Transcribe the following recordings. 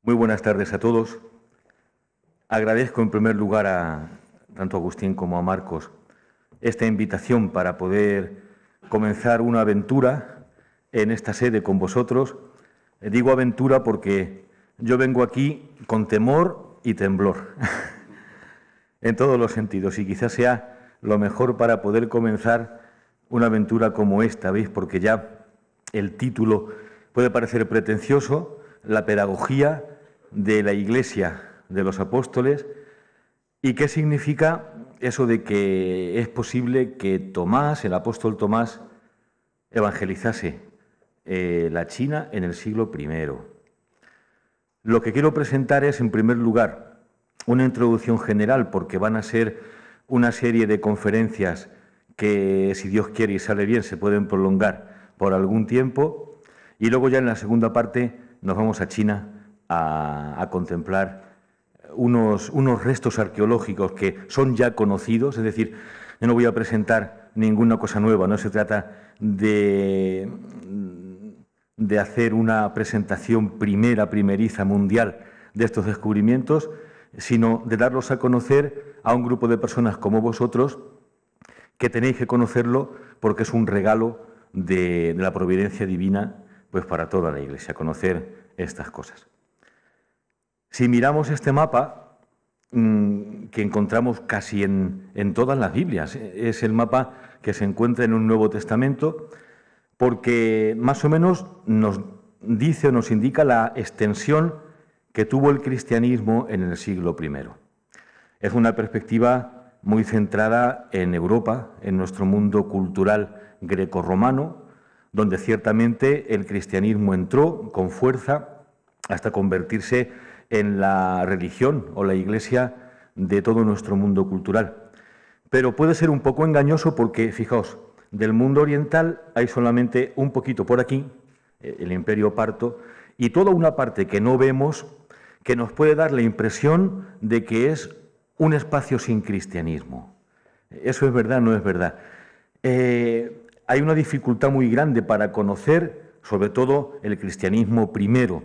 Muy buenas tardes a todos. Agradezco en primer lugar a tanto a Agustín como a Marcos esta invitación para poder comenzar una aventura en esta sede con vosotros. Digo aventura porque yo vengo aquí con temor y temblor, en todos los sentidos, y quizás sea lo mejor para poder comenzar una aventura como esta, ¿veis? Porque ya el título puede parecer pretencioso, la pedagogía de la Iglesia de los Apóstoles. ¿Y qué significa eso de que es posible que Tomás, el apóstol Tomás, evangelizase la China en el siglo I? Lo que quiero presentar es, en primer lugar, una introducción general, porque van a ser una serie de conferencias que, si Dios quiere y sale bien, se pueden prolongar por algún tiempo, y luego ya en la segunda parte nos vamos a China a contemplar unos restos arqueológicos que son ya conocidos. Es decir, yo no voy a presentar ninguna cosa nueva, no se trata de hacer una presentación primeriza, mundial de estos descubrimientos, sino de darlos a conocer a un grupo de personas como vosotros, que tenéis que conocerlo porque es un regalo de la providencia divina, pues para toda la Iglesia, conocer estas cosas. Si miramos este mapa, que encontramos casi en todas las Biblias, es el mapa que se encuentra en un Nuevo Testamento, porque más o menos nos dice o nos indica la extensión que tuvo el cristianismo en el siglo I. Es una perspectiva muy centrada en Europa, en nuestro mundo cultural grecorromano, donde ciertamente el cristianismo entró con fuerza hasta convertirse en la religión o la Iglesia de todo nuestro mundo cultural. Pero puede ser un poco engañoso porque, fijaos, del mundo oriental hay solamente un poquito por aquí, el Imperio Parto, y toda una parte que no vemos, que nos puede dar la impresión de que es un espacio sin cristianismo. ¿Eso es verdad o no es verdad? Hay una dificultad muy grande para conocer, sobre todo, el cristianismo primero,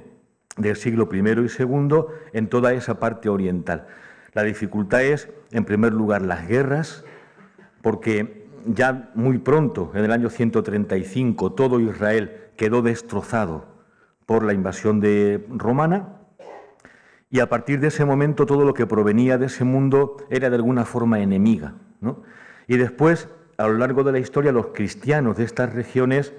del siglo I y II, en toda esa parte oriental. La dificultad es, en primer lugar, las guerras, porque ya muy pronto, en el año 135, todo Israel quedó destrozado por la invasión romana, y a partir de ese momento todo lo que provenía de ese mundo era de alguna forma enemiga, ¿no? Y después, a lo largo de la historia, los cristianos de estas regiones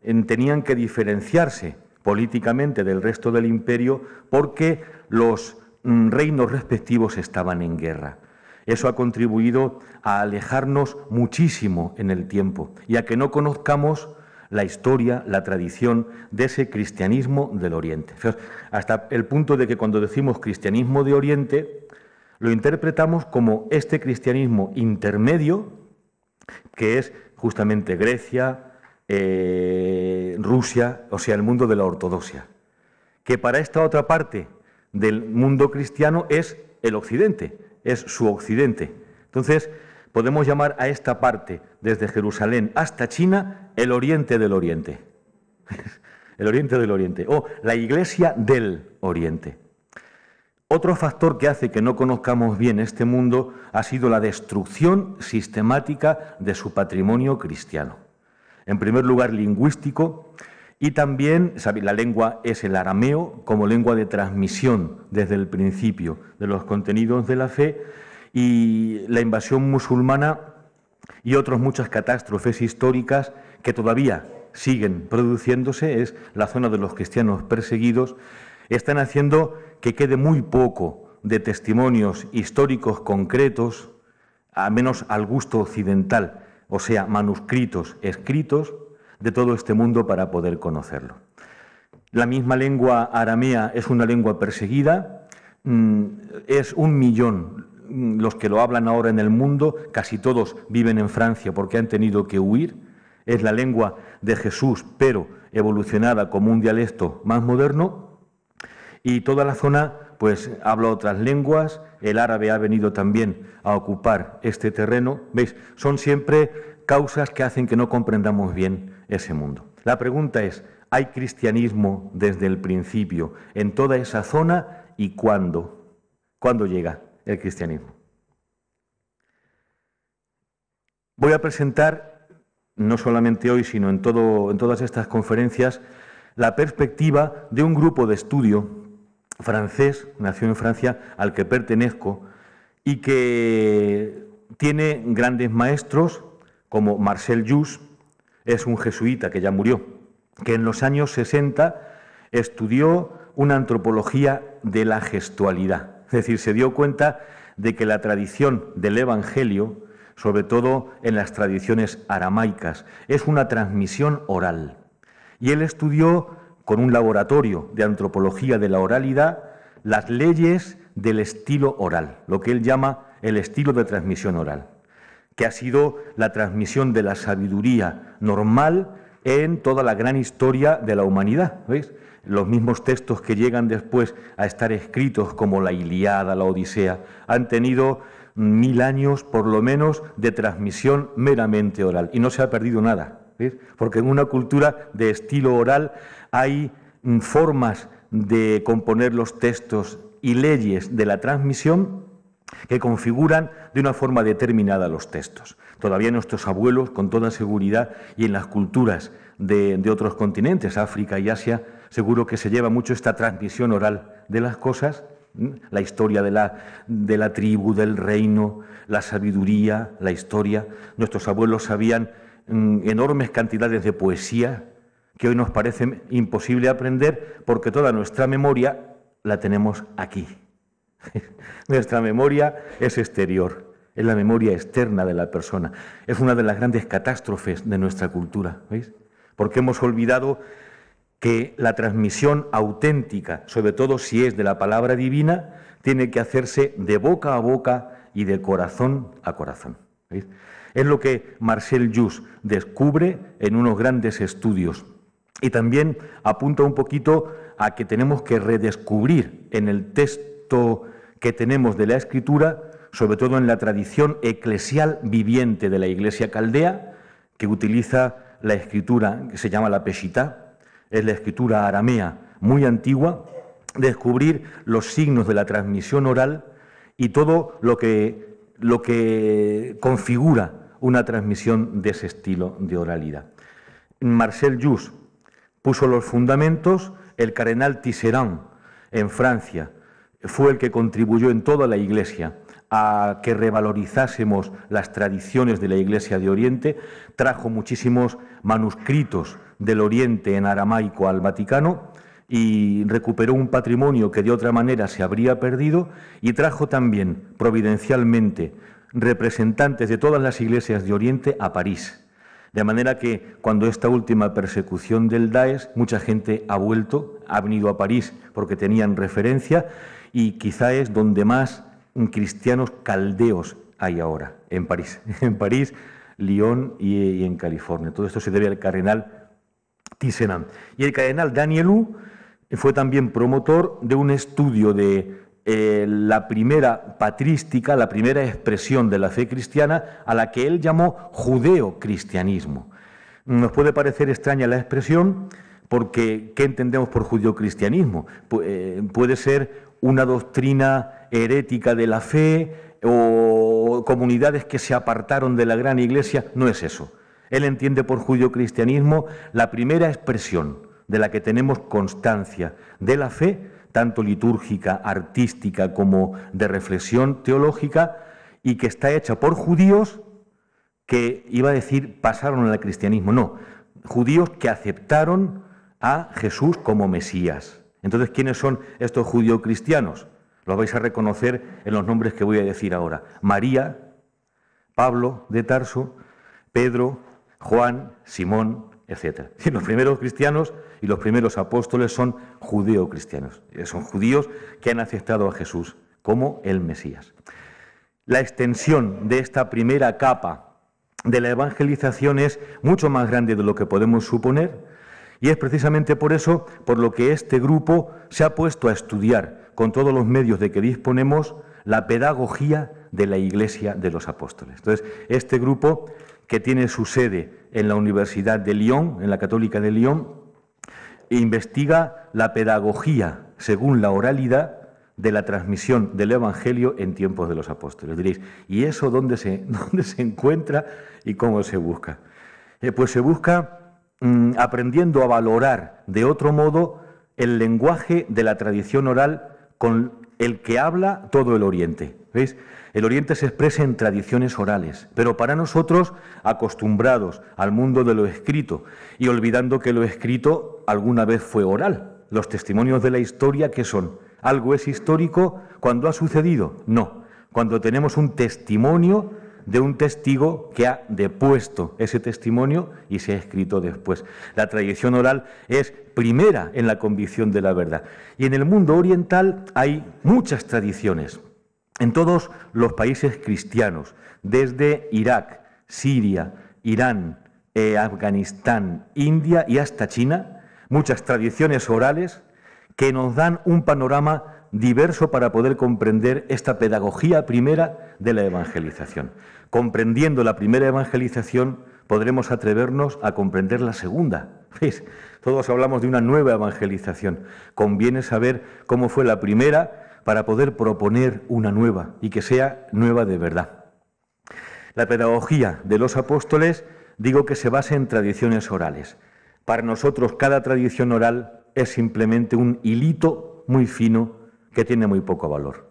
tenían que diferenciarse políticamente del resto del imperio porque los reinos respectivos estaban en guerra. Eso ha contribuido a alejarnos muchísimo en el tiempo y a que no conozcamos la historia, la tradición de ese cristianismo del Oriente. Hasta el punto de que cuando decimos cristianismo de Oriente, lo interpretamos como este cristianismo intermedio, que es justamente Grecia, Rusia, o sea, el mundo de la ortodoxia, que para esta otra parte del mundo cristiano es el occidente, es su occidente. Entonces, podemos llamar a esta parte, desde Jerusalén hasta China, el oriente del oriente. El oriente del oriente, o la Iglesia del Oriente. Otro factor que hace que no conozcamos bien este mundo ha sido la destrucción sistemática de su patrimonio cristiano. En primer lugar, lingüístico, y también, la lengua es el arameo como lengua de transmisión desde el principio de los contenidos de la fe, y la invasión musulmana y otras muchas catástrofes históricas que todavía siguen produciéndose, es la zona de los cristianos perseguidos, están haciendo que quede muy poco de testimonios históricos concretos, a menos al gusto occidental, o sea, manuscritos escritos de todo este mundo para poder conocerlo. La misma lengua aramea es una lengua perseguida, es 1 millón los que lo hablan ahora en el mundo, casi todos viven en Francia porque han tenido que huir. Es la lengua de Jesús, pero evolucionada como un dialecto más moderno, y toda la zona pues habla otras lenguas. El árabe ha venido también a ocupar este terreno. ¿Veis? Son siempre causas que hacen que no comprendamos bien ese mundo. La pregunta es, hay cristianismo desde el principio en toda esa zona y cuándo llega el cristianismo. Voy a presentar, no solamente hoy, sino en todas estas conferencias, la perspectiva de un grupo de estudio francés, nació en Francia, al que pertenezco, y que tiene grandes maestros como Marcel Jousse, es un jesuita que ya murió, que en los años 60 estudió una antropología de la gestualidad. Es decir, se dio cuenta de que la tradición del Evangelio, sobre todo en las tradiciones aramaicas, es una transmisión oral. Y él estudió con un laboratorio de antropología de la oralidad las leyes del estilo oral, lo que él llama el estilo de transmisión oral, que ha sido la transmisión de la sabiduría normal en toda la gran historia de la humanidad. ¿Veis? Los mismos textos que llegan después a estar escritos, como la Ilíada, la Odisea, han tenido 1000 años, por lo menos, de transmisión meramente oral. Y no se ha perdido nada, ¿veis? Porque en una cultura de estilo oral hay formas de componer los textos y leyes de la transmisión que configuran de una forma determinada los textos. Todavía nuestros abuelos, con toda seguridad, y en las culturas de otros continentes, África y Asia, seguro que se lleva mucho esta transmisión oral de las cosas, la historia de la tribu, del reino, la sabiduría, la historia. Nuestros abuelos sabían enormes cantidades de poesía que hoy nos parece imposible aprender porque toda nuestra memoria la tenemos aquí. Nuestra memoria es exterior, es la memoria externa de la persona. Es una de las grandes catástrofes de nuestra cultura, ¿veis? Porque hemos olvidado que la transmisión auténtica, sobre todo si es de la palabra divina, tiene que hacerse de boca a boca y de corazón a corazón. ¿Veis? Es lo que Marcel Jousse descubre en unos grandes estudios y también apunta un poquito a que tenemos que redescubrir en el texto que tenemos de la Escritura, sobre todo en la tradición eclesial viviente de la Iglesia caldea, que utiliza la escritura que se llama la Peshitá, es la escritura aramea muy antigua, descubrir los signos de la transmisión oral y todo lo que configura una transmisión de ese estilo de oralidad. Marcel Jousse puso los fundamentos, el cardenal Tisserand en Francia fue el que contribuyó en toda la Iglesia a que revalorizásemos las tradiciones de la Iglesia de Oriente, trajo muchísimos manuscritos del Oriente en aramaico al Vaticano y recuperó un patrimonio que de otra manera se habría perdido, y trajo también providencialmente representantes de todas las iglesias de Oriente a París. De manera que cuando esta última persecución del Daesh, mucha gente ha venido a París porque tenían referencia, y quizá es donde más cristianos caldeos hay ahora, en París. En París, Lyon y en California. Todo esto se debe al cardenal Tisserand. Y el cardenal Danielou fue también promotor de un estudio de la primera patrística, la primera expresión de la fe cristiana, a la que él llamó judeocristianismo. Nos puede parecer extraña la expresión porque ¿qué entendemos por judeocristianismo? Puede ser una doctrina herética de la fe o comunidades que se apartaron de la gran iglesia. No es eso. Él entiende por judeocristianismo la primera expresión de la que tenemos constancia de la fe, tanto litúrgica, artística como de reflexión teológica, y que está hecha por judíos que, iba a decir, pasaron al cristianismo. No, judíos que aceptaron a Jesús como Mesías. Entonces, ¿quiénes son estos judeocristianos? Los vais a reconocer en los nombres que voy a decir ahora. María, Pablo de Tarso, Pedro, Juan, Simón, etc. Y los primeros cristianos y los primeros apóstoles son judeocristianos. Son judíos que han aceptado a Jesús como el Mesías. La extensión de esta primera capa de la evangelización es mucho más grande de lo que podemos suponer, y es precisamente por eso por lo que este grupo se ha puesto a estudiar con todos los medios de que disponemos la pedagogía de la Iglesia de los Apóstoles. Entonces, este grupo, que tiene su sede en la Universidad de Lyon, en la Católica de Lyon, investiga la pedagogía según la oralidad de la transmisión del Evangelio en tiempos de los apóstoles. Diréis, ¿y eso dónde se encuentra y cómo se busca? Pues se busca aprendiendo a valorar de otro modo el lenguaje de la tradición oral con el que habla todo el Oriente. ¿Veis? El Oriente se expresa en tradiciones orales, pero para nosotros acostumbrados al mundo de lo escrito y olvidando que lo escrito alguna vez fue oral. Los testimonios de la historia, ¿qué son? ¿Algo es histórico cuando ha sucedido? No. Cuando tenemos un testimonio de un testigo que ha depuesto ese testimonio y se ha escrito después. La tradición oral es primera en la convicción de la verdad. Y en el mundo oriental hay muchas tradiciones. En todos los países cristianos, desde Irak, Siria, Irán, Afganistán, India y hasta China, muchas tradiciones orales que nos dan un panorama diverso para poder comprender esta pedagogía primera de la evangelización. Comprendiendo la primera evangelización, podremos atrevernos a comprender la segunda. ¿Veis? Todos hablamos de una nueva evangelización. Conviene saber cómo fue la primera para poder proponer una nueva y que sea nueva de verdad. La pedagogía de los apóstoles, digo que se basa en tradiciones orales. Para nosotros cada tradición oral es simplemente un hilito muy fino que tiene muy poco valor.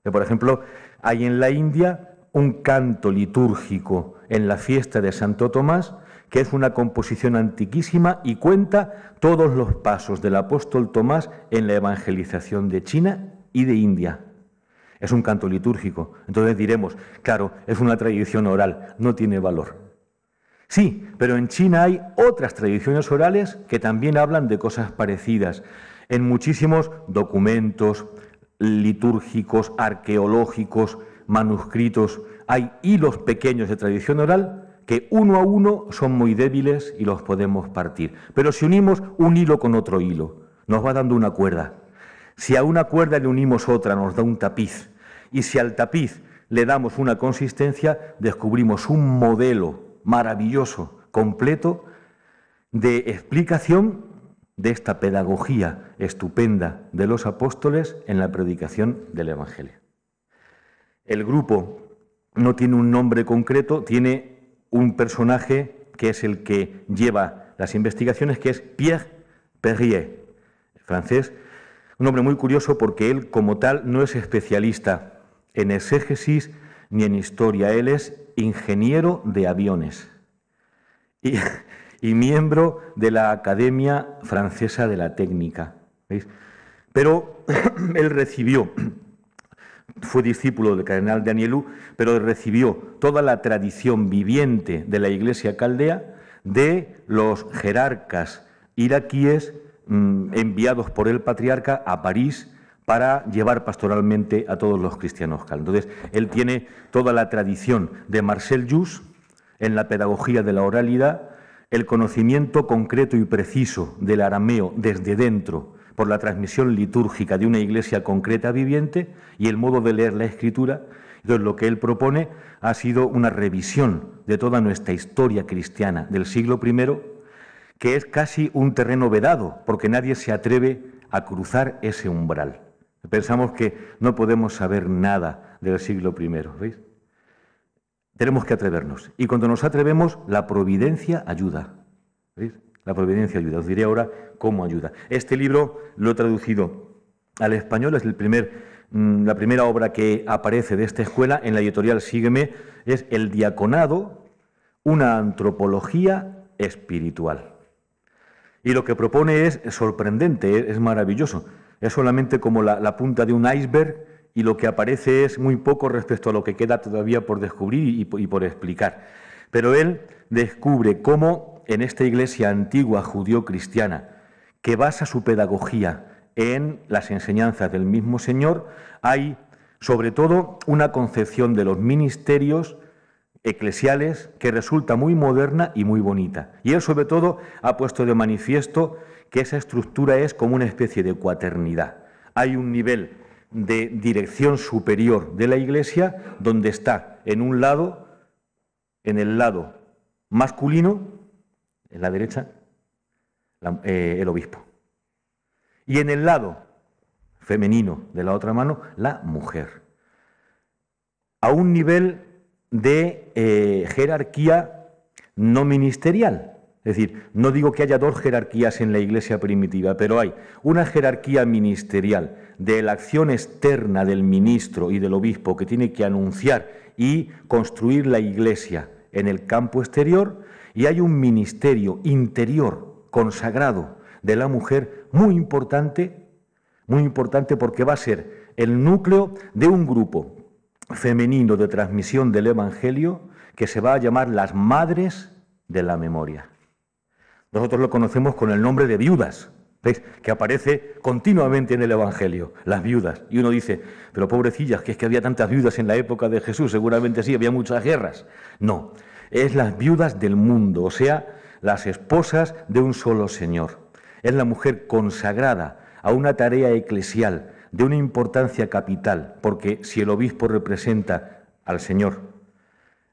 Por ejemplo, hay en la India un canto litúrgico en la fiesta de Santo Tomás, que es una composición antiquísima y cuenta todos los pasos del apóstol Tomás en la evangelización de China y de India. Es un canto litúrgico. Entonces diremos, claro, es una tradición oral, no tiene valor. Sí, pero en China hay otras tradiciones orales que también hablan de cosas parecidas. En muchísimos documentos litúrgicos, arqueológicos, manuscritos, hay hilos pequeños de tradición oral que uno a uno son muy débiles y los podemos partir. Pero si unimos un hilo con otro hilo, nos va dando una cuerda. Si a una cuerda le unimos otra, nos da un tapiz. Y si al tapiz le damos una consistencia, descubrimos un modelo maravilloso, completo, de explicación de esta pedagogía estupenda de los apóstoles en la predicación del Evangelio. El grupo no tiene un nombre concreto, tiene un personaje que es el que lleva las investigaciones, que es Pierre Perrier, francés, un hombre muy curioso porque él como tal no es especialista en exégesis ni en historia, él es ingeniero de aviones y miembro de la Academia Francesa de la Técnica. ¿Veis? Pero él fue discípulo del cardenal de Anielou, pero recibió toda la tradición viviente de la Iglesia caldea de los jerarcas iraquíes enviados por el patriarca a París para llevar pastoralmente a todos los cristianos caldos. Entonces, él tiene toda la tradición de Marcel Jus en la pedagogía de la oralidad, el conocimiento concreto y preciso del arameo desde dentro, por la transmisión litúrgica de una iglesia concreta viviente y el modo de leer la Escritura. Entonces, lo que él propone ha sido una revisión de toda nuestra historia cristiana del siglo I, que es casi un terreno vedado, porque nadie se atreve a cruzar ese umbral. Pensamos que no podemos saber nada del siglo I, ¿veis? Tenemos que atrevernos. Y cuando nos atrevemos, la providencia ayuda. ¿Veis? La providencia ayuda. Os diré ahora cómo ayuda. Este libro lo he traducido al español, es la primera obra que aparece de esta escuela en la editorial Sígueme, es El diaconado, una antropología espiritual. Y lo que propone es sorprendente, es maravilloso. Es solamente como la punta de un iceberg y lo que aparece es muy poco respecto a lo que queda todavía por descubrir y por explicar. Pero él descubre cómo en esta iglesia antigua judío-cristiana, que basa su pedagogía en las enseñanzas del mismo Señor, hay sobre todo una concepción de los ministerios eclesiales que resulta muy moderna y muy bonita. Y él sobre todo ha puesto de manifiesto que esa estructura es como una especie de cuaternidad. Hay un nivel de dirección superior de la Iglesia donde está en un lado, en el lado masculino, en la derecha, el obispo. Y en el lado femenino de la otra mano, la mujer. A un nivel de jerarquía no ministerial. Es decir, no digo que haya dos jerarquías en la Iglesia primitiva, pero hay una jerarquía ministerial de la acción externa del ministro y del obispo que tiene que anunciar y construir la Iglesia en el campo exterior, y hay un ministerio interior consagrado de la mujer muy importante porque va a ser el núcleo de un grupo femenino de transmisión del Evangelio que se va a llamar las Madres de la Memoria. Nosotros lo conocemos con el nombre de viudas, ¿veis? Que aparece continuamente en el Evangelio, las viudas. Y uno dice, pero pobrecillas, que es que había tantas viudas en la época de Jesús, seguramente sí, había muchas guerras. No, es las viudas del mundo, o sea, las esposas de un solo Señor. Es la mujer consagrada a una tarea eclesial de una importancia capital, porque si el obispo representa al Señor,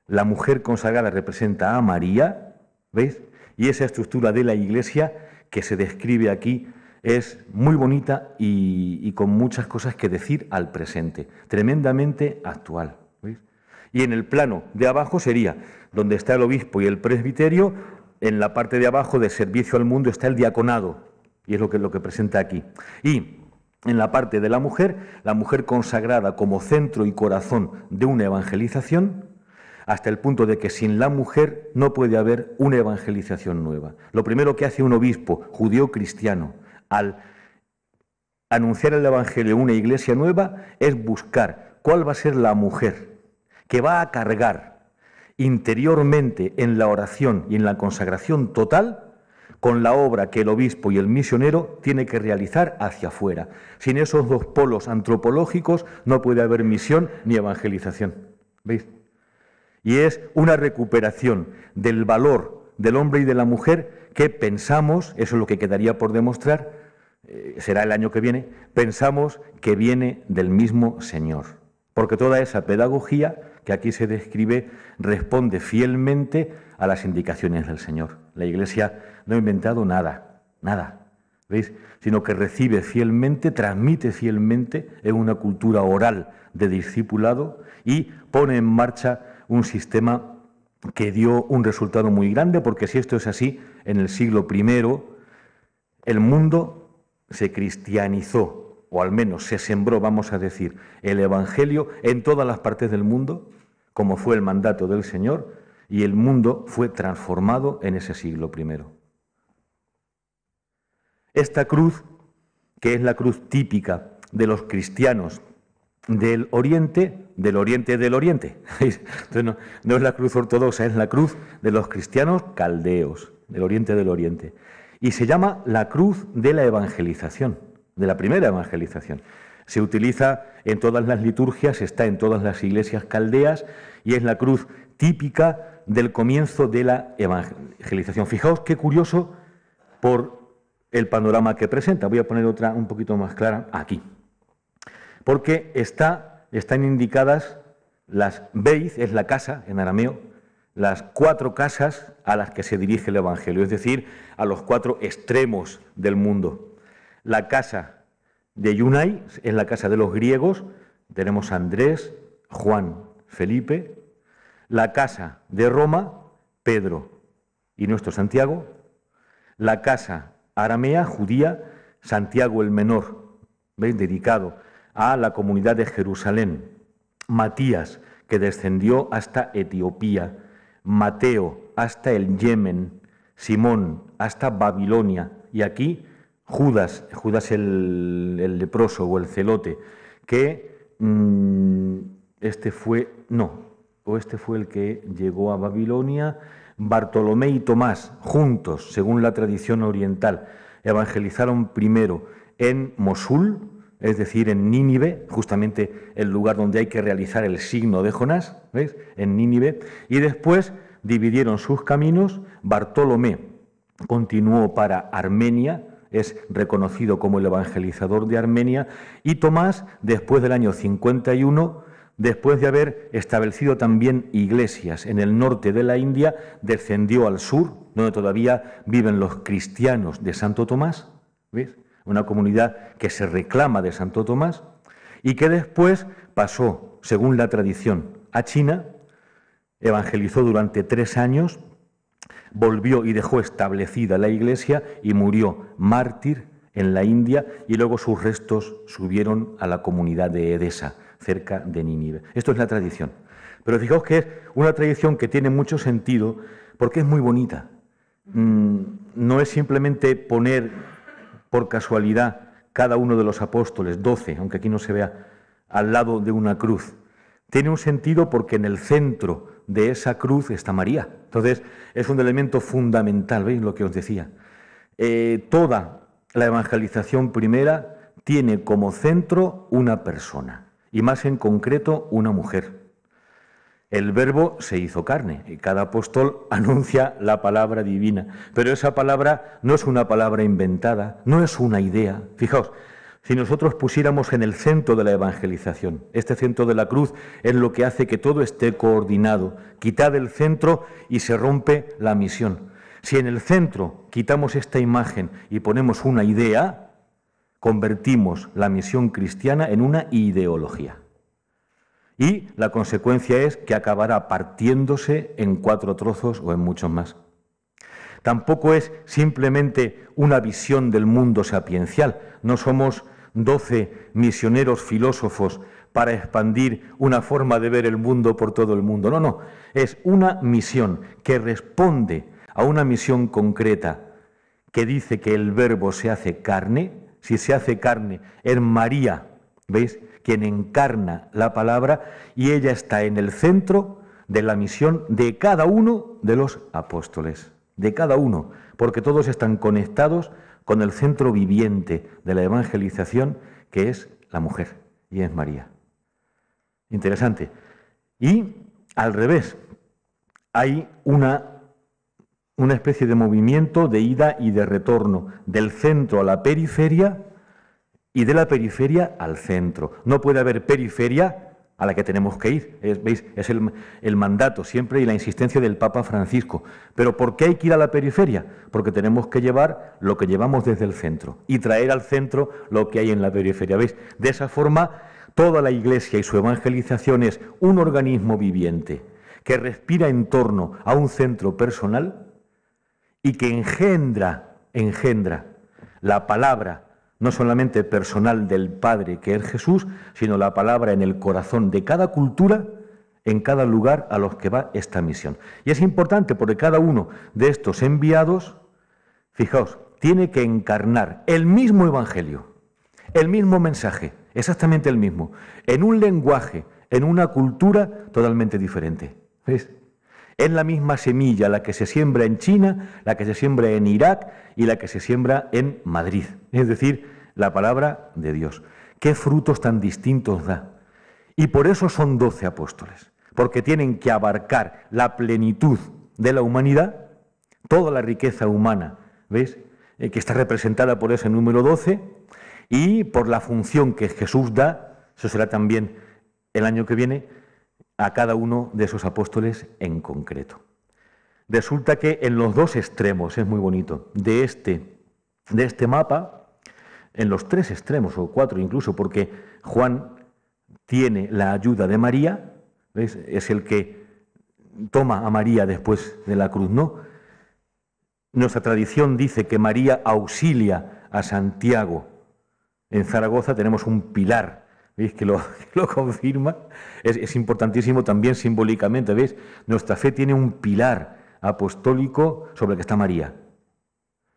la mujer consagrada representa a María, ¿veis? Y esa estructura de la Iglesia que se describe aquí es muy bonita y con muchas cosas que decir al presente, tremendamente actual, ¿veis? Y en el plano de abajo sería donde está el obispo y el presbiterio, en la parte de abajo de servicio al mundo está el diaconado, y es lo que presenta aquí. Y en la parte de la mujer consagrada como centro y corazón de una evangelización, hasta el punto de que sin la mujer no puede haber una evangelización nueva. Lo primero que hace un obispo judío cristiano al anunciar el Evangelio en una iglesia nueva es buscar cuál va a ser la mujer que va a cargar interiormente en la oración y en la consagración total con la obra que el obispo y el misionero tiene que realizar hacia afuera. Sin esos dos polos antropológicos no puede haber misión ni evangelización. ¿Veis? Y es una recuperación del valor del hombre y de la mujer que pensamos, eso es lo que quedaría por demostrar, será el año que viene, pensamos que viene del mismo Señor. Porque toda esa pedagogía que aquí se describe responde fielmente a las indicaciones del Señor. La Iglesia no ha inventado nada, ¿veis? Sino que recibe fielmente, transmite fielmente en una cultura oral de discipulado y pone en marcha un sistema que dio un resultado muy grande, porque si esto es así, en el siglo I el mundo se cristianizó, o al menos se sembró, vamos a decir, el Evangelio en todas las partes del mundo, como fue el mandato del Señor, y el mundo fue transformado en ese siglo I. Esta cruz, que es la cruz típica de los cristianos del Oriente. Entonces no es la cruz ortodoxa, es la cruz de los cristianos caldeos, del Oriente. Y se llama la cruz de la evangelización, de la primera evangelización. Se utiliza en todas las liturgias, está en todas las iglesias caldeas y es la cruz típica del comienzo de la evangelización. Fijaos qué curioso por el panorama que presenta. Voy a poner otra un poquito más clara aquí. Porque están indicadas las beis, es la casa en arameo, las 4 casas a las que se dirige el Evangelio, es decir, a los 4 extremos del mundo. La casa de Yunai es la casa de los griegos, tenemos a Andrés, Juan, Felipe. La casa de Roma, Pedro y nuestro Santiago. La casa aramea, judía, Santiago el Menor, ¿veis? Dedicado a la comunidad de Jerusalén. Matías, que descendió hasta Etiopía. Mateo, hasta el Yemen. Simón, hasta Babilonia. Y aquí Judas el leproso o el celote, que este fue el que llegó a Babilonia. Bartolomé y Tomás, juntos, según la tradición oriental, evangelizaron primero en Mosul, es decir, en Nínive, justamente el lugar donde hay que realizar el signo de Jonás, ¿veis? En Nínive, y después dividieron sus caminos. Bartolomé continuó para Armenia, es reconocido como el evangelizador de Armenia, y Tomás, después del año 51, después de haber establecido también iglesias en el norte de la India, descendió al sur, donde todavía viven los cristianos de Santo Tomás, ¿ves? una comunidad que se reclama de Santo Tomás y que después pasó, según la tradición, a China, evangelizó durante 3 años, volvió y dejó establecida la Iglesia y murió mártir en la India, y luego sus restos subieron a la comunidad de Edesa, cerca de Nínive. Esto es la tradición. Pero fijaos que es una tradición que tiene mucho sentido porque es muy bonita. No es simplemente poner por casualidad cada uno de los apóstoles, 12, aunque aquí no se vea, al lado de una cruz. Tiene un sentido porque en el centro de esa cruz está María. Entonces, es un elemento fundamental, ¿veis lo que os decía? Toda la evangelización primera tiene como centro una persona, y más en concreto una mujer. El Verbo se hizo carne, y cada apóstol anuncia la palabra divina, pero esa palabra no es una palabra inventada, no es una idea. Fijaos, si nosotros pusiéramos en el centro de la evangelización, este centro de la cruz es lo que hace que todo esté coordinado. Quitad el centro y se rompe la misión. Si en el centro quitamos esta imagen y ponemos una idea, convertimos la misión cristiana en una ideología. Y la consecuencia es que acabará partiéndose en 4 trozos o en muchos más. Tampoco es simplemente una visión del mundo sapiencial. No somos 12 misioneros filósofos para expandir una forma de ver el mundo por todo el mundo. No, no. Es una misión que responde a una misión concreta que dice que el Verbo se hace carne. Si se hace carne, es María, ¿veis?, quien encarna la palabra, y ella está en el centro de la misión de cada uno de los apóstoles, de cada uno, porque todos están conectados con el centro viviente de la evangelización, que es la mujer, y es María. Interesante. Y al revés, hay una especie de movimiento de ida y de retorno, del centro a la periferia y de la periferia al centro. No puede haber periferia a la que tenemos que ir. ¿Veis? Es el mandato siempre y la insistencia del Papa Francisco. ¿Pero por qué hay que ir a la periferia? Porque tenemos que llevar lo que llevamos desde el centro y traer al centro lo que hay en la periferia. ¿Veis? De esa forma, toda la Iglesia y su evangelización es un organismo viviente que respira en torno a un centro personal y que engendra la palabra no solamente personal del Padre, que es Jesús, sino la palabra en el corazón de cada cultura, en cada lugar a los que va esta misión. Y es importante porque cada uno de estos enviados, fijaos, tiene que encarnar el mismo evangelio, el mismo mensaje, exactamente el mismo, en un lenguaje, en una cultura totalmente diferente. ¿Ves? Es la misma semilla la que se siembra en China, la que se siembra en Irak y la que se siembra en Madrid. Es decir, la palabra de Dios. ¿Qué frutos tan distintos da? Y por eso son 12 apóstoles, porque tienen que abarcar la plenitud de la humanidad, toda la riqueza humana, ¿ves?, que está representada por ese número 12, y por la función que Jesús da, eso será también el año que viene, a cada uno de esos apóstoles en concreto. Resulta que en los 2 extremos, es muy bonito, de este mapa, en los 3 extremos, o 4 incluso, porque Juan tiene la ayuda de María, ¿ves?, es el que toma a María después de la cruz, ¿no? Nuestra tradición dice que María auxilia a Santiago. En Zaragoza tenemos un pilar, ¿veis?, que lo confirma. Es importantísimo también simbólicamente, ¿veis? Nuestra fe tiene un pilar apostólico sobre el que está María.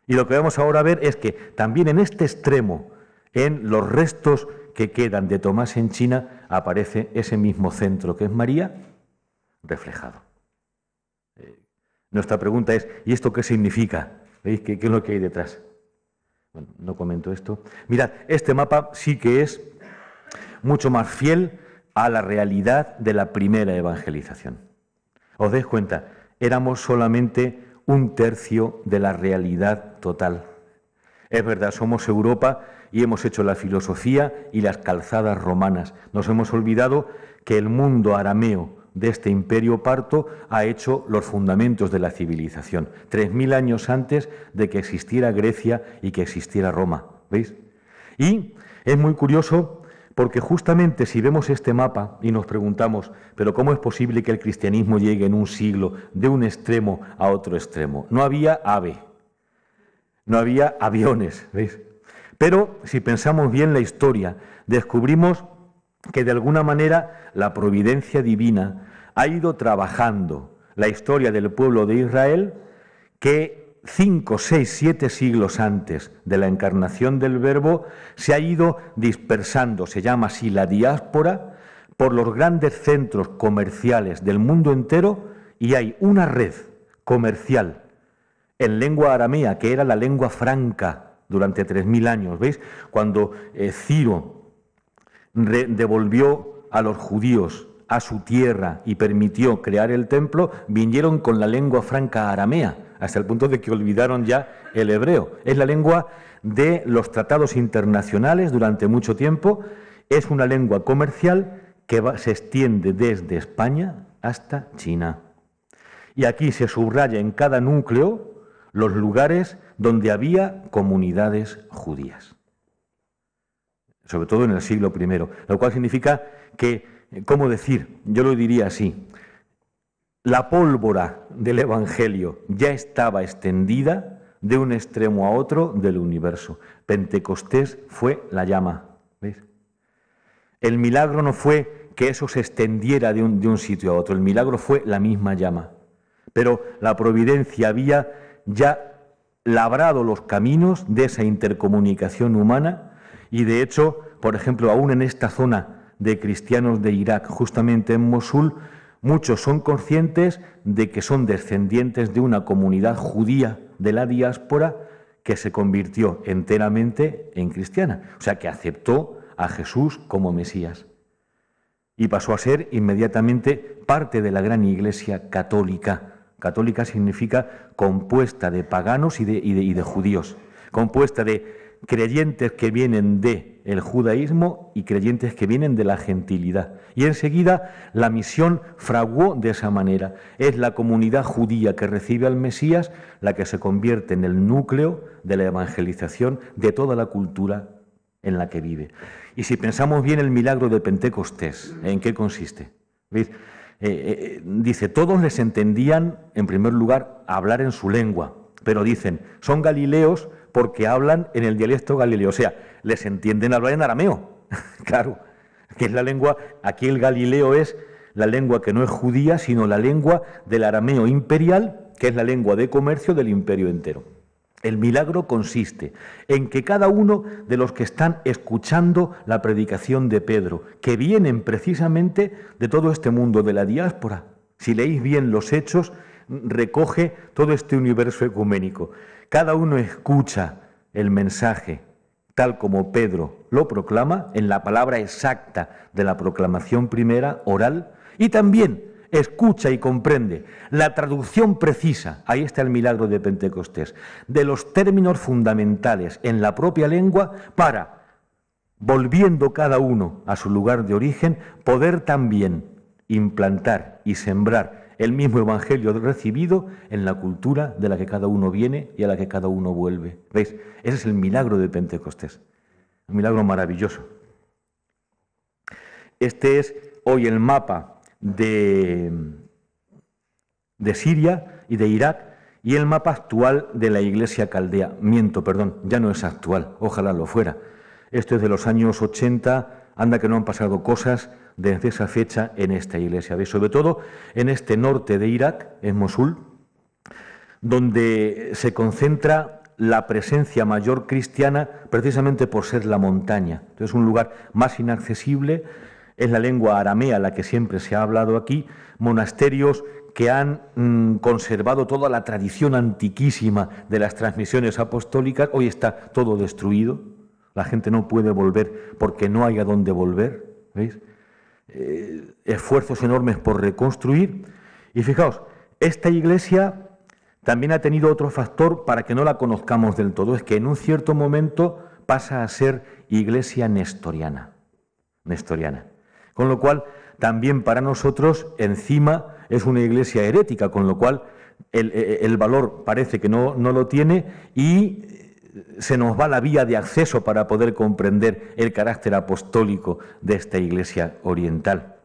Y lo que vamos ahora a ver es que también en este extremo, en los restos que quedan de Tomás en China, aparece ese mismo centro que es María, reflejado. Nuestra pregunta es, ¿y esto qué significa? ¿Veis? ¿Qué es lo que hay detrás? Bueno, no comento esto. Mirad, este mapa sí que es mucho más fiel a la realidad de la primera evangelización. ¿Os dais cuenta? Éramos solamente 1/3 de la realidad total. Es verdad, somos Europa y hemos hecho la filosofía y las calzadas romanas. Nos hemos olvidado que el mundo arameo de este imperio parto ha hecho los fundamentos de la civilización, 3000 años antes de que existiera Grecia y que existiera Roma. ¿veis? Y es muy curioso porque justamente si vemos este mapa y nos preguntamos, ¿pero cómo es posible que el cristianismo llegue en un siglo de un extremo a otro extremo? No había AVE, no había aviones, ¿veis? Pero si pensamos bien la historia, descubrimos que de alguna manera la providencia divina ha ido trabajando la historia del pueblo de Israel, que 5, 6, 7 siglos antes de la encarnación del Verbo se ha ido dispersando, se llama así la diáspora, por los grandes centros comerciales del mundo entero, y hay una red comercial en lengua aramea, que era la lengua franca durante 3000 años, ¿veis? Cuando Ciro devolvió a los judíos a su tierra y permitió crear el templo, vinieron con la lengua franca aramea, hasta el punto de que olvidaron ya el hebreo. Es la lengua de los tratados internacionales durante mucho tiempo, es una lengua comercial que se extiende desde España hasta China. Y aquí se subraya en cada núcleo los lugares donde había comunidades judías, sobre todo en el siglo I, lo cual significa que, ¿cómo decir? Yo lo diría así: la pólvora del Evangelio ya estaba extendida de un extremo a otro del universo. Pentecostés fue la llama, ¿veis? El milagro no fue que eso se extendiera de un sitio a otro, el milagro fue la misma llama. Pero la providencia había ya labrado los caminos de esa intercomunicación humana y, de hecho, por ejemplo, aún en esta zona de cristianos de Irak, justamente en Mosul, muchos son conscientes de que son descendientes de una comunidad judía de la diáspora que se convirtió enteramente en cristiana, o sea, que aceptó a Jesús como Mesías y pasó a ser inmediatamente parte de la gran Iglesia católica. Católica significa compuesta de paganos y de judíos, compuesta de creyentes que vienen del judaísmo y creyentes que vienen de la gentilidad. Y enseguida la misión fraguó de esa manera. Es la comunidad judía que recibe al Mesías la que se convierte en el núcleo de la evangelización de toda la cultura en la que vive. Y si pensamos bien el milagro de Pentecostés, ¿en qué consiste? ¿Veis? Dice, todos les entendían, en primer lugar, hablar en su lengua, pero dicen, son galileos porque hablan en el dialecto galileo, o sea, les entienden hablar en arameo, claro, que es la lengua, aquí el galileo es la lengua que no es judía, sino la lengua del arameo imperial, que es la lengua de comercio del imperio entero. El milagro consiste en que cada uno de los que están escuchando la predicación de Pedro, que vienen precisamente de todo este mundo de la diáspora, si leéis bien los Hechos, recoge todo este universo ecuménico. Cada uno escucha el mensaje tal como Pedro lo proclama, en la palabra exacta de la proclamación primera, oral, y también escucha y comprende la traducción precisa, ahí está el milagro de Pentecostés, de los términos fundamentales en la propia lengua para, volviendo cada uno a su lugar de origen, poder también implantar y sembrar el mismo evangelio recibido en la cultura de la que cada uno viene y a la que cada uno vuelve. ¿Veis? Ese es el milagro de Pentecostés, un milagro maravilloso. Este es hoy el mapa de Siria y de Irak y el mapa actual de la Iglesia caldea. Ya no es actual, ojalá lo fuera. Esto es de los años 80, anda que no han pasado cosas desde esa fecha en esta iglesia. ¿Veis? Sobre todo en este norte de Irak, en Mosul, donde se concentra la presencia mayor cristiana precisamente por ser la montaña. Entonces es un lugar más inaccesible. Es la lengua aramea la que siempre se ha hablado aquí, monasterios que han conservado toda la tradición antiquísima de las transmisiones apostólicas. Hoy está todo destruido, la gente no puede volver porque no hay a dónde volver, ¿veis? Esfuerzos enormes por reconstruir. Y fijaos, esta iglesia también ha tenido otro factor para que no la conozcamos del todo, es que en un cierto momento pasa a ser iglesia nestoriana. Con lo cual, también para nosotros, encima, es una iglesia herética, con lo cual el valor parece que no lo tiene y se nos va la vía de acceso para poder comprender el carácter apostólico de esta Iglesia oriental.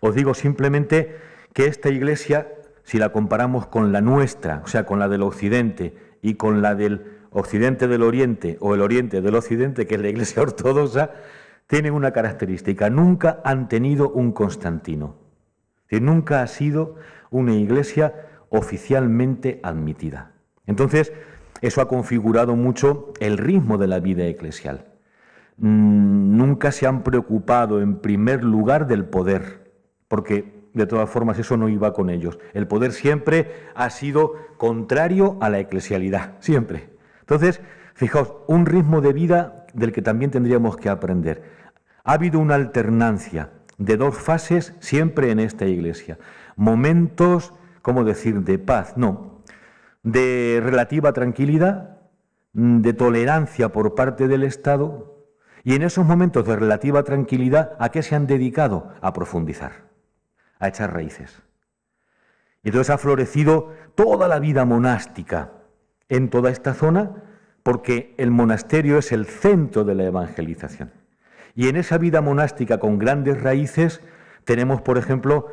Os digo simplemente que esta Iglesia, si la comparamos con la nuestra, o sea, con la del Occidente y con la del Occidente del Oriente o el Oriente del Occidente, que es la Iglesia ortodoxa, tienen una característica: nunca han tenido un Constantino. Es decir, nunca ha sido una Iglesia oficialmente admitida. Entonces, eso ha configurado mucho el ritmo de la vida eclesial. Nunca se han preocupado en primer lugar del poder, porque de todas formas eso no iba con ellos. El poder siempre ha sido contrario a la eclesialidad, siempre. Entonces, fijaos, un ritmo de vida del que también tendríamos que aprender. Ha habido una alternancia de dos fases siempre en esta Iglesia. Momentos, ¿cómo decir?, de paz, no, de relativa tranquilidad, de tolerancia por parte del Estado, y en esos momentos de relativa tranquilidad, ¿a qué se han dedicado? A profundizar, a echar raíces. Y entonces ha florecido toda la vida monástica en toda esta zona, porque el monasterio es el centro de la evangelización. Y en esa vida monástica con grandes raíces tenemos, por ejemplo,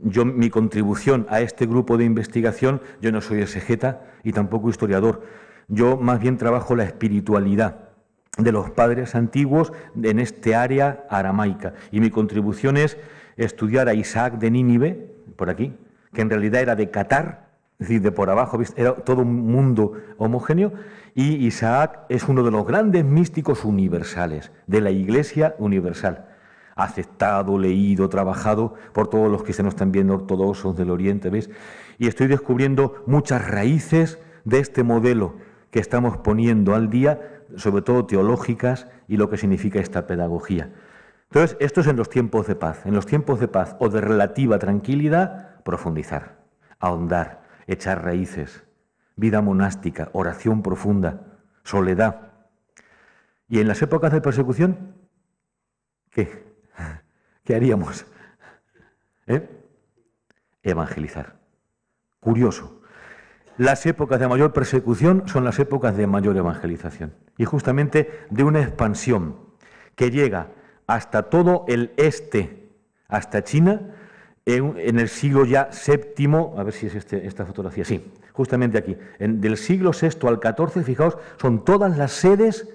mi contribución a este grupo de investigación. Yo no soy exegeta y tampoco historiador. Yo más bien trabajo la espiritualidad de los padres antiguos en este área aramaica. Y mi contribución es estudiar a Isaac de Nínive, por aquí, que en realidad era de Catar, es decir, de por abajo, era todo un mundo homogéneo, y Isaac es uno de los grandes místicos universales, de la Iglesia universal, aceptado, leído, trabajado por todos los cristianos también ortodoxos del Oriente, ¿veis? Y estoy descubriendo muchas raíces de este modelo que estamos poniendo al día, sobre todo teológicas, y lo que significa esta pedagogía. Entonces, esto es en los tiempos de paz. En los tiempos de paz o de relativa tranquilidad, profundizar, ahondar, echar raíces, vida monástica, oración profunda, soledad. Y en las épocas de persecución, ¿qué? ¿Qué haríamos? Evangelizar. Curioso. Las épocas de mayor persecución son las épocas de mayor evangelización. Y justamente de una expansión que llega hasta todo el este, hasta China, en el siglo ya VII, a ver si es esta fotografía, sí, justamente aquí, del siglo VI al XIV, fijaos, son todas las sedes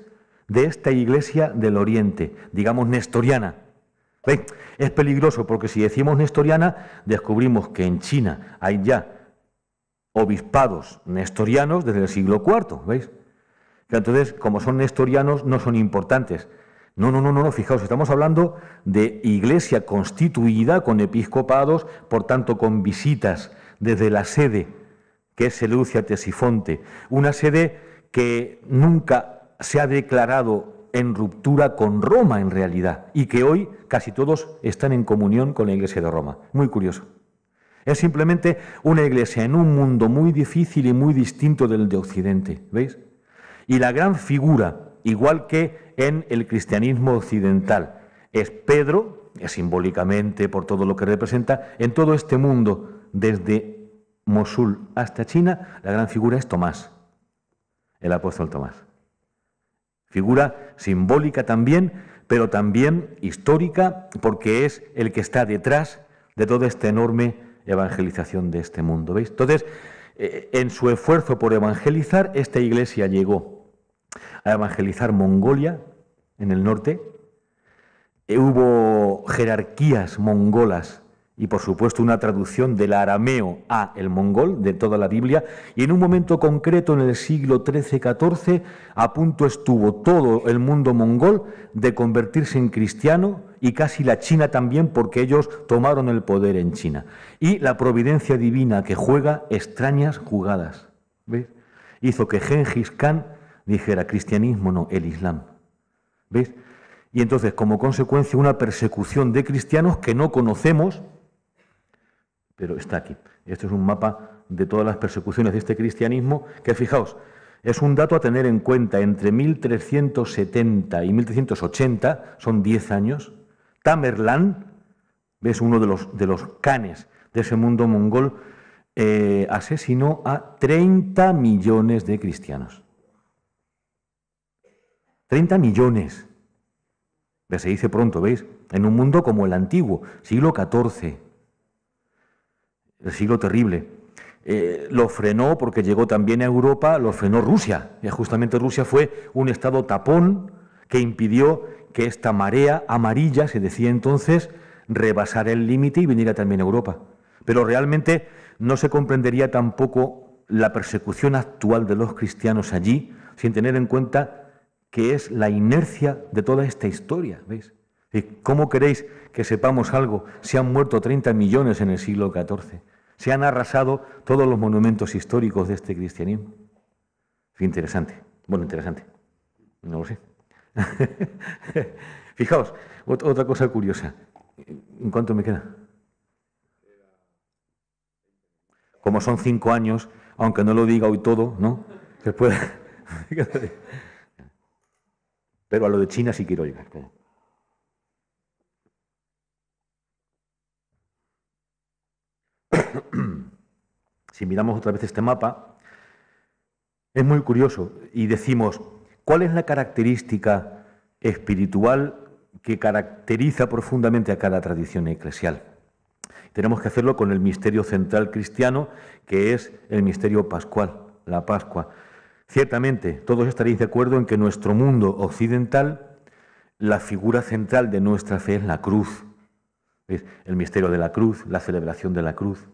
de esta Iglesia del Oriente, digamos nestoriana. ¿Veis? Es peligroso porque si decimos nestoriana, descubrimos que en China hay ya obispados nestorianos desde el siglo IV, ¿veis? Que entonces, como son nestorianos, no son importantes. No, fijaos, estamos hablando de Iglesia constituida con episcopados, por tanto con visitas desde la sede, que es Seleucia Ctesifonte, una sede que nunca se ha declarado en ruptura con Roma en realidad, y que hoy casi todos están en comunión con la Iglesia de Roma. Muy curioso. Es simplemente una iglesia en un mundo muy difícil y muy distinto del de Occidente, ¿veis? Y la gran figura, igual que en el cristianismo occidental, es Pedro, simbólicamente por todo lo que representa, en todo este mundo, desde Mosul hasta China, la gran figura es Tomás, el apóstol Tomás. Figura simbólica también, pero también histórica, porque es el que está detrás de toda esta enorme evangelización de este mundo, ¿veis? Entonces, en su esfuerzo por evangelizar, esta iglesia llegó a evangelizar Mongolia, en el norte. Hubo jerarquías mongolas y, por supuesto, una traducción del arameo a el mongol de toda la Biblia, y en un momento concreto, en el siglo XIII-XIV, a punto estuvo todo el mundo mongol de convertirse en cristiano, y casi la China también, porque ellos tomaron el poder en China. Y la providencia divina, que juega extrañas jugadas, ¿veis? Hizo que Gengis Khan dijera: cristianismo no, el Islam, ¿veis? Y entonces, como consecuencia, una persecución de cristianos que no conocemos, pero está aquí. Este es un mapa de todas las persecuciones de este cristianismo, que, fijaos, es un dato a tener en cuenta. Entre 1370 y 1380, son 10 años, Tamerlán, ves, uno de los canes de ese mundo mongol, asesinó a 30 millones de cristianos. 30 millones. Se dice pronto, ¿veis? En un mundo como el antiguo, siglo XIV, el siglo terrible. Lo frenó, porque llegó también a Europa, lo frenó Rusia. Y justamente Rusia fue un estado tapón que impidió que esta marea amarilla, se decía entonces, rebasara el límite y viniera también a Europa. Pero realmente no se comprendería tampoco la persecución actual de los cristianos allí sin tener en cuenta que es la inercia de toda esta historia, ¿veis? ¿Cómo queréis que sepamos algo? Se han muerto 30 millones en el siglo XIV. Se han arrasado todos los monumentos históricos de este cristianismo. Interesante. Bueno, interesante. No lo sé. Fijaos, otra cosa curiosa. ¿En cuánto me queda? Como son 5 años, aunque no lo diga hoy todo, ¿no? Se puede... Pero a lo de China sí quiero llegar. Si miramos otra vez este mapa, es muy curioso y decimos, ¿cuál es la característica espiritual que caracteriza profundamente a cada tradición eclesial? Tenemos que hacerlo con el misterio central cristiano, que es el misterio pascual, la Pascua. Ciertamente, todos estaréis de acuerdo en que en nuestro mundo occidental la figura central de nuestra fe es la cruz. ¿Veis? El misterio de la cruz, la celebración de la cruz.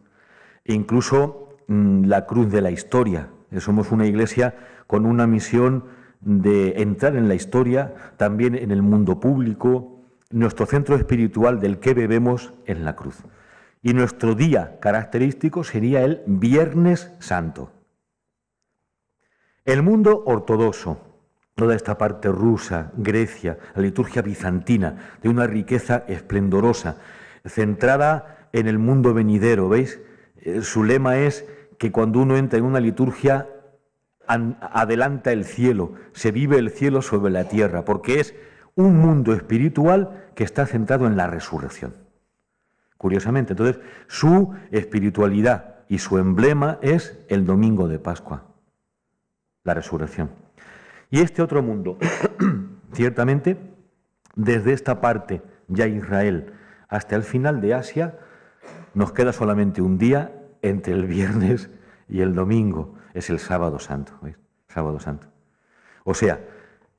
E incluso la cruz de la historia. Somos una iglesia con una misión de entrar en la historia, también en el mundo público. Nuestro centro espiritual del que bebemos es la cruz. Y nuestro día característico sería el Viernes Santo. El mundo ortodoxo, toda esta parte rusa, Grecia, la liturgia bizantina, de una riqueza esplendorosa, centrada en el mundo venidero, ¿veis? Su lema es que cuando uno entra en una liturgia, adelanta el cielo, se vive el cielo sobre la tierra, porque es un mundo espiritual que está centrado en la resurrección. Curiosamente, entonces, su espiritualidad y su emblema es el domingo de Pascua, la resurrección. Y este otro mundo, ciertamente, desde esta parte, ya Israel, hasta el final de Asia, nos queda solamente un día entre el viernes y el domingo, es el sábado santo, ¿veis? Sábado santo. O sea,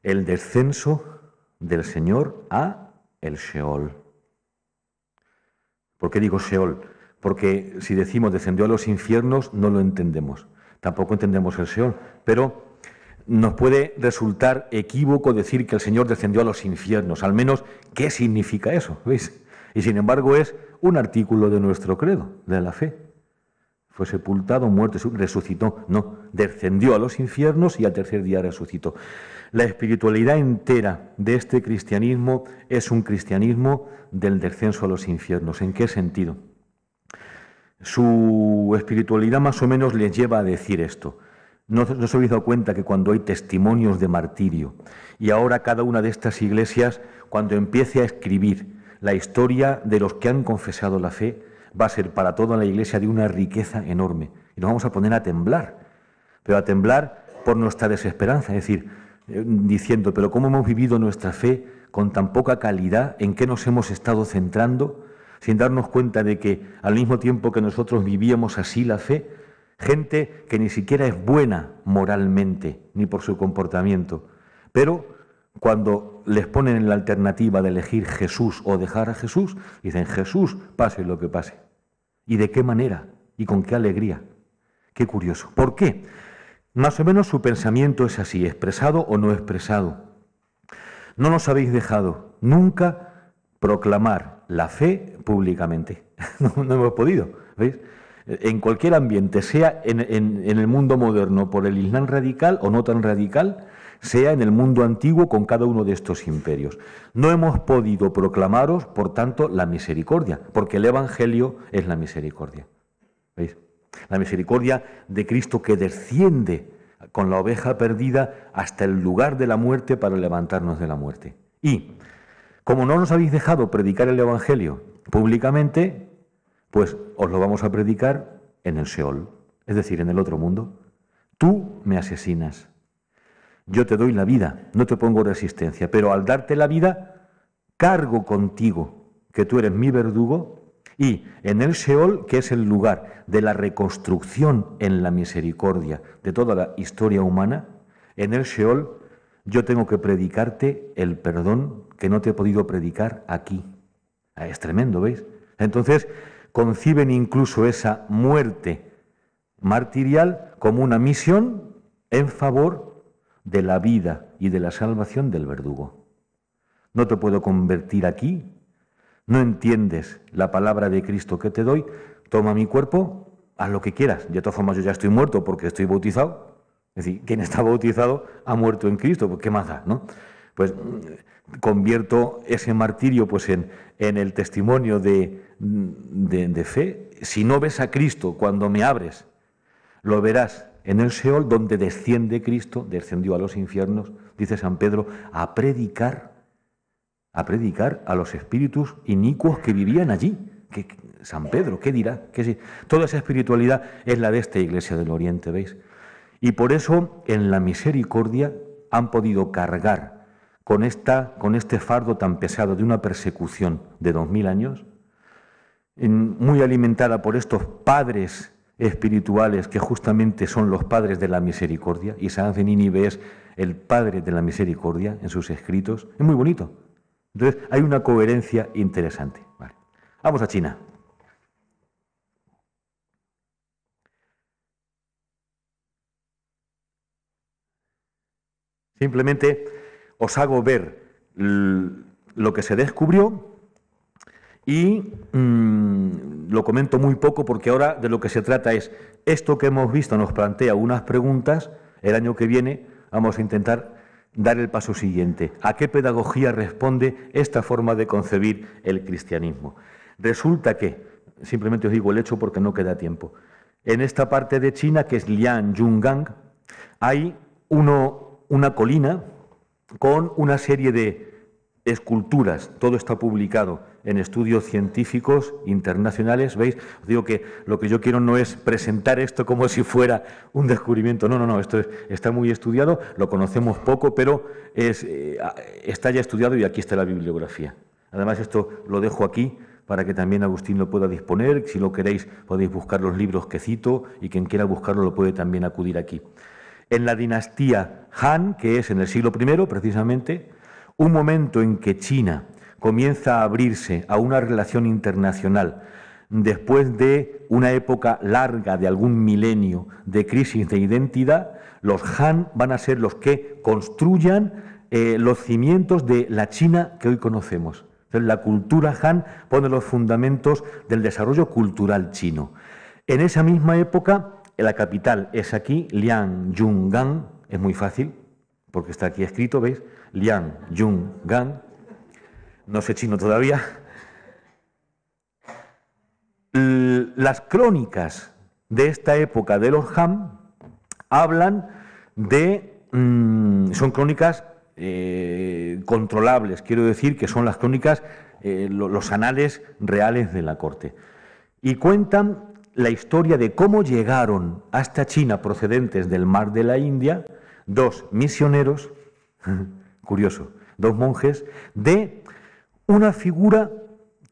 el descenso del Señor a el Sheol. ¿Por qué digo Sheol? Porque si decimos descendió a los infiernos, no lo entendemos. Tampoco entendemos el Sheol, pero nos puede resultar equívoco decir que el Señor descendió a los infiernos. Al menos, ¿qué significa eso? ¿Veis? Y sin embargo es un artículo de nuestro credo, de la fe. Fue sepultado, muerto, resucitó. No, descendió a los infiernos y al tercer día resucitó. La espiritualidad entera de este cristianismo es un cristianismo del descenso a los infiernos. ¿En qué sentido? Su espiritualidad más o menos les lleva a decir esto. ¿No os habéis dado cuenta que cuando hay testimonios de martirio, y ahora cada una de estas iglesias, cuando empiece a escribir la historia de los que han confesado la fe, va a ser para toda la iglesia de una riqueza enorme? Y nos vamos a poner a temblar, pero a temblar por nuestra desesperanza, es decir, diciendo, pero ¿cómo hemos vivido nuestra fe con tan poca calidad? ¿En qué nos hemos estado centrando? Sin darnos cuenta de que al mismo tiempo que nosotros vivíamos así la fe, gente que ni siquiera es buena moralmente, ni por su comportamiento, pero cuando les ponen en la alternativa de elegir Jesús o dejar a Jesús, dicen Jesús, pase lo que pase. ¿Y de qué manera? ¿Y con qué alegría? Qué curioso. ¿Por qué? Más o menos su pensamiento es así, expresado o no expresado. No nos habéis dejado nunca proclamar la fe públicamente. No hemos podido, ¿veis? En cualquier ambiente, sea en el mundo moderno por el Islam radical o no tan radical, sea en el mundo antiguo con cada uno de estos imperios. No hemos podido proclamaros, por tanto, la misericordia, porque el Evangelio es la misericordia. ¿Veis? La misericordia de Cristo que desciende con la oveja perdida hasta el lugar de la muerte para levantarnos de la muerte. Y, como no nos habéis dejado predicar el Evangelio públicamente, pues os lo vamos a predicar en el Sheol, es decir, en el otro mundo. Tú me asesinas. yo te doy la vida, no te pongo resistencia, pero al darte la vida, cargo contigo que tú eres mi verdugo, y en el Sheol, que es el lugar de la reconstrucción en la misericordia de toda la historia humana, en el Sheol yo tengo que predicarte el perdón que no te he podido predicar aquí. Es tremendo, ¿veis? Entonces conciben incluso esa muerte martirial como una misión en favor de la vida y de la salvación del verdugo. No te puedo convertir aquí, no entiendes la palabra de Cristo que te doy, toma mi cuerpo, haz lo que quieras. De todas formas yo ya estoy muerto porque estoy bautizado. Es decir, quien está bautizado ha muerto en Cristo, pues ¿qué más da, no? Pues convierto ese martirio pues en el testimonio de fe. Si no ves a Cristo cuando me abres, lo verás en el Sheol, donde desciende Cristo, descendió a los infiernos, dice San Pedro, a predicar a los espíritus inicuos que vivían allí. San Pedro, ¿qué dirá? Sí. Toda esa espiritualidad es la de esta Iglesia del Oriente, ¿veis? Y por eso en la misericordia han podido cargar con este fardo tan pesado de una persecución de 2000 años, muy alimentada por estos padres espirituales que justamente son los padres de la misericordia, y San de Nínive es el padre de la misericordia en sus escritos. Es muy bonito. Entonces hay una coherencia interesante. Vale. Vamos a China. Simplemente os hago ver lo que se descubrió y lo comento muy poco porque ahora de lo que se trata es, esto que hemos visto nos plantea unas preguntas. El año que viene vamos a intentar dar el paso siguiente. ¿A qué pedagogía responde esta forma de concebir el cristianismo? Resulta que, simplemente os digo el hecho porque no queda tiempo, en esta parte de China, que es Lianyungang, hay una colina con una serie de esculturas. Todo está publicado en estudios científicos internacionales. ¿Veis? Os digo que lo que yo quiero no es presentar esto como si fuera un descubrimiento. No, esto está muy estudiado, lo conocemos poco, pero está ya estudiado y aquí está la bibliografía. Además, esto lo dejo aquí para que también Agustín lo pueda disponer. Si lo queréis, podéis buscar los libros que cito y quien quiera buscarlo lo puede también acudir aquí. En la dinastía Han, que es en el siglo I precisamente, un momento en que China comienza a abrirse a una relación internacional después de una época larga de algún milenio de crisis de identidad, los Han van a ser los que construyan los cimientos de la China que hoy conocemos. Entonces, la cultura Han pone los fundamentos del desarrollo cultural chino. En esa misma época, la capital es aquí, Lianyungang, es muy fácil, porque está aquí escrito, ¿veis? Lianyungang, no sé chino todavía. Las crónicas de esta época de los Han hablan de... son crónicas controlables, quiero decir que son las crónicas, los anales reales de la corte. Y cuentan la historia de cómo llegaron hasta China procedentes del mar de la India dos misioneros, curioso, dos monjes, de una figura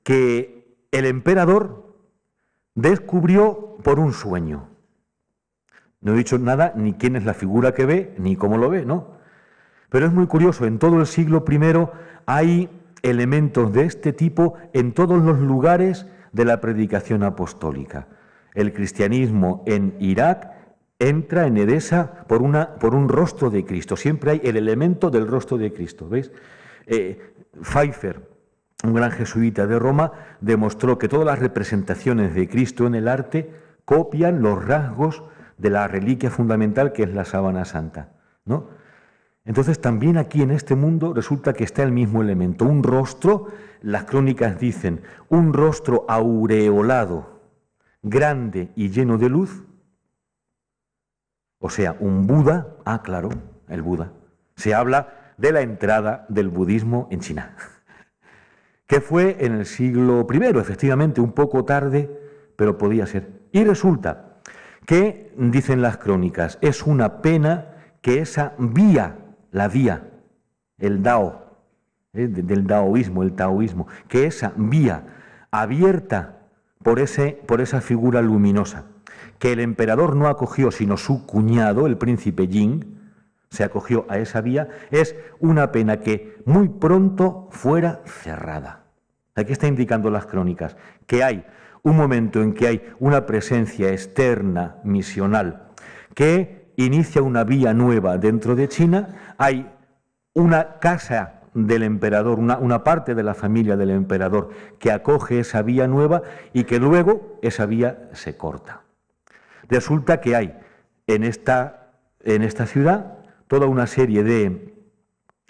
que el emperador descubrió por un sueño. No he dicho nada ni quién es la figura que ve, ni cómo lo ve, ¿no? Pero es muy curioso, en todo el siglo I hay elementos de este tipo en todos los lugares de la predicación apostólica. El cristianismo en Irak entra en Edesa por un rostro de Cristo. Siempre hay el elemento del rostro de Cristo, ¿veis? Pfeiffer, un gran jesuita de Roma, demostró que todas las representaciones de Cristo en el arte copian los rasgos de la reliquia fundamental que es la sábana santa, ¿no? Entonces también aquí en este mundo resulta que está el mismo elemento, un rostro, las crónicas dicen, un rostro aureolado, grande y lleno de luz, o sea, un Buda, claro, el Buda. Se habla de la entrada del budismo en China, que fue en el siglo I, efectivamente, un poco tarde, pero podía ser. Y resulta que, dicen las crónicas, es una pena que esa vía la vía, el Dao, del daoísmo, el taoísmo, que esa vía abierta por esa figura luminosa, que el emperador no acogió sino su cuñado, el príncipe Jing, se acogió a esa vía, es una pena que muy pronto fuera cerrada. Aquí está indicando las crónicas, que hay un momento en que hay una presencia externa, misional, que inicia una vía nueva dentro de China, hay una casa del emperador, una parte de la familia del emperador que acoge esa vía nueva y que luego esa vía se corta. Resulta que hay en esta ciudad toda una serie de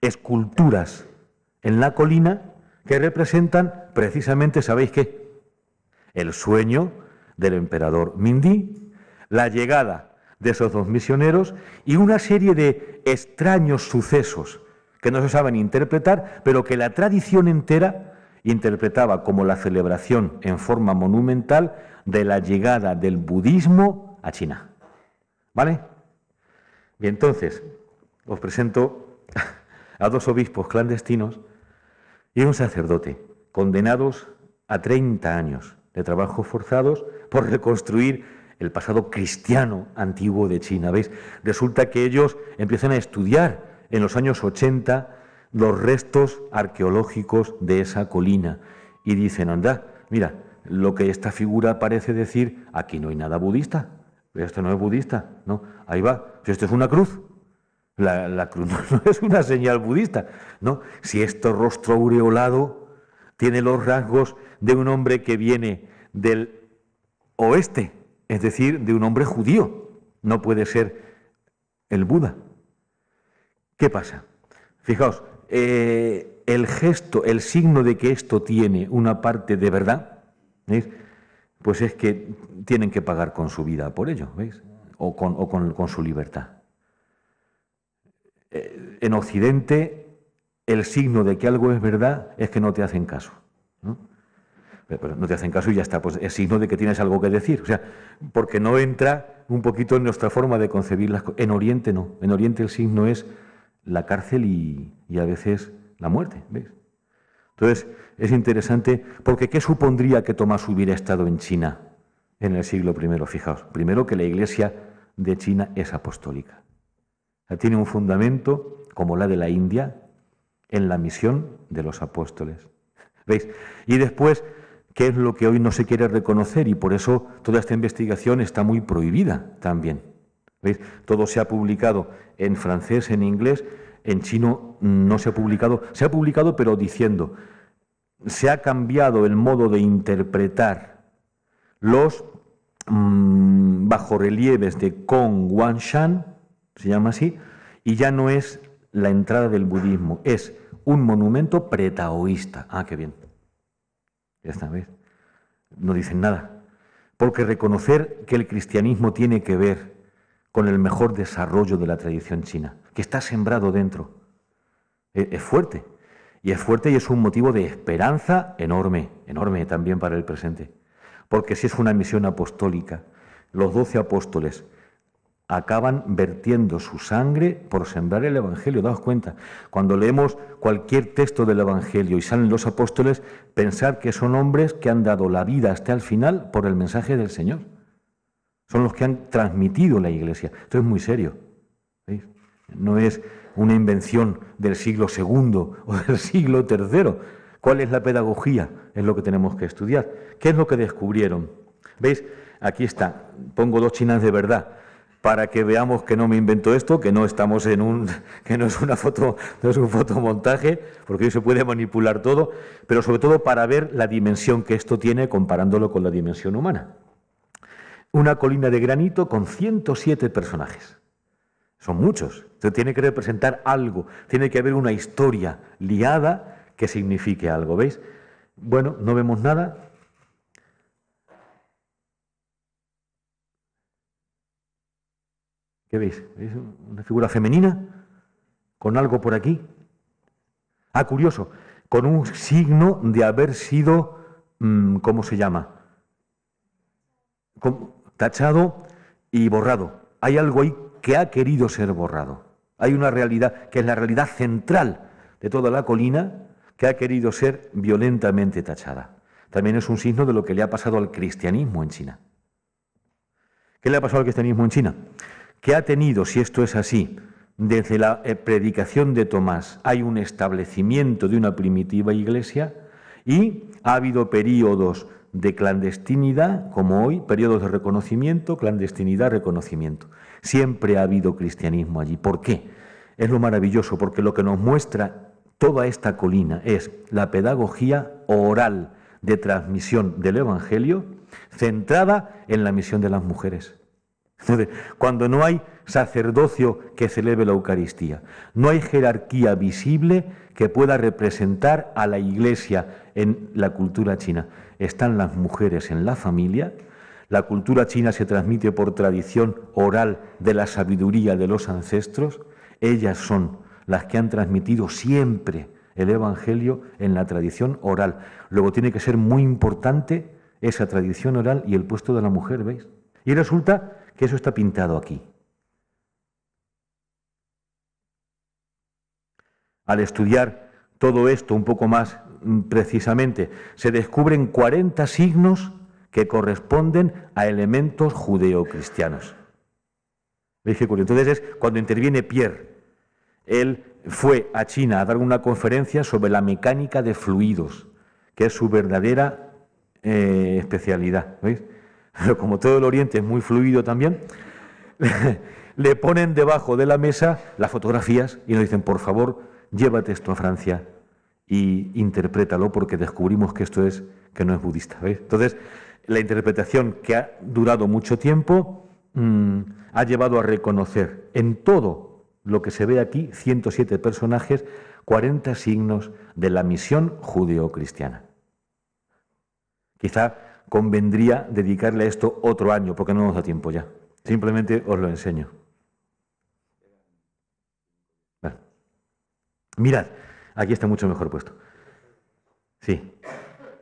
esculturas en la colina que representan precisamente, ¿sabéis qué? El sueño del emperador Mindí, la llegada de esos dos misioneros y una serie de extraños sucesos que no se saben interpretar, pero que la tradición entera interpretaba como la celebración en forma monumental de la llegada del budismo a China. ¿Vale? Y entonces os presento a dos obispos clandestinos y un sacerdote condenados a 30 años de trabajos forzados por reconstruir el pasado cristiano antiguo de China. ¿Veis? Resulta que ellos empiezan a estudiar en los años 80 los restos arqueológicos de esa colina y dicen, anda, mira, lo que esta figura parece decir, aquí no hay nada budista, esto no es budista, no, ahí va, si esto es una cruz. La cruz no es una señal budista, ¿no? Si este rostro aureolado tiene los rasgos de un hombre que viene del oeste, es decir, de un hombre judío, no puede ser el Buda. ¿Qué pasa? Fijaos, el gesto, el signo de que esto tiene una parte de verdad, ¿veis? Pues es que tienen que pagar con su vida por ello, ¿veis? O con su libertad. En Occidente, el signo de que algo es verdad es que no te hacen caso, ¿no? Pero no te hacen caso y ya está, pues es signo de que tienes algo que decir, o sea, porque no entra un poquito en nuestra forma de concebir las cosas. En Oriente no, en Oriente el signo es la cárcel y a veces la muerte, ¿veis? Entonces, es interesante, porque ¿qué supondría que Tomás hubiera estado en China en el siglo I? Fijaos, primero que la Iglesia de China es apostólica. Tiene un fundamento, como la de la India, en la misión de los apóstoles. ¿Veis? Y después, ¿qué es lo que hoy no se quiere reconocer? Y por eso toda esta investigación está muy prohibida también. ¿Veis? Todo se ha publicado en francés, en inglés, en chino no se ha publicado pero diciendo, se ha cambiado el modo de interpretar los bajorrelieves de Kong Wanshan, se llama así, y ya no es la entrada del budismo, es un monumento pretaoísta. Ah, qué bien. Ya está, ¿ves? No dicen nada. Porque reconocer que el cristianismo tiene que ver con el mejor desarrollo de la tradición china, que está sembrado dentro, es fuerte. Y es fuerte y es un motivo de esperanza enorme, enorme también para el presente. Porque si es una misión apostólica, los 12 apóstoles acaban vertiendo su sangre por sembrar el Evangelio. Daos cuenta, cuando leemos cualquier texto del Evangelio y salen los apóstoles, pensar que son hombres que han dado la vida hasta el final por el mensaje del Señor. Son los que han transmitido la Iglesia. Esto es muy serio, ¿veis? No es una invención del siglo II o del siglo III. ¿Cuál es la pedagogía? Es lo que tenemos que estudiar. ¿Qué es lo que descubrieron? ¿Veis? Aquí está. Pongo dos chinas de verdad, para que veamos que no me invento esto, que no estamos que no es una foto, no es un fotomontaje, porque hoy se puede manipular todo, pero sobre todo para ver la dimensión que esto tiene comparándolo con la dimensión humana. Una colina de granito con 107 personajes. Son muchos. Entonces tiene que representar algo, tiene que haber una historia liada que signifique algo, ¿veis? Bueno, no vemos nada. ¿Qué veis? ¿Veis una figura femenina con algo por aquí? Ah, curioso, con un signo de haber sido, ¿cómo se llama? Tachado y borrado. Hay algo ahí que ha querido ser borrado. Hay una realidad que es la realidad central de toda la colina que ha querido ser violentamente tachada. También es un signo de lo que le ha pasado al cristianismo en China. ¿Qué le ha pasado al cristianismo en China? Que ha tenido, si esto es así, desde la predicación de Tomás, hay un establecimiento de una primitiva iglesia y ha habido períodos de clandestinidad, como hoy, periodos de reconocimiento, clandestinidad, reconocimiento. Siempre ha habido cristianismo allí. ¿Por qué? Es lo maravilloso, porque lo que nos muestra toda esta colina es la pedagogía oral de transmisión del Evangelio centrada en la misión de las mujeres. Entonces, cuando no hay sacerdocio que celebre la Eucaristía, no hay jerarquía visible que pueda representar a la Iglesia en la cultura china. Están las mujeres en la familia, la cultura china se transmite por tradición oral de la sabiduría de los ancestros, ellas son las que han transmitido siempre el Evangelio en la tradición oral. Luego tiene que ser muy importante esa tradición oral y el puesto de la mujer, ¿veis? Y resulta que eso está pintado aquí. Al estudiar todo esto un poco más precisamente, se descubren 40 signos que corresponden a elementos judeocristianos. ¿Veis qué curioso? Entonces es cuando interviene Pierre. Él fue a China a dar una conferencia sobre la mecánica de fluidos, que es su verdadera especialidad. ¿Veis? Pero como todo el Oriente es muy fluido también, le ponen debajo de la mesa las fotografías y nos dicen, por favor, llévate esto a Francia y interprétalo porque descubrimos que esto es, que no es budista. ¿Veis? Entonces, la interpretación que ha durado mucho tiempo ha llevado a reconocer en todo lo que se ve aquí, 107 personajes, 40 signos de la misión judeocristiana. Quizá convendría dedicarle a esto otro año, porque no nos da tiempo ya. Simplemente os lo enseño. Vale. Mirad, aquí está mucho mejor puesto. Sí.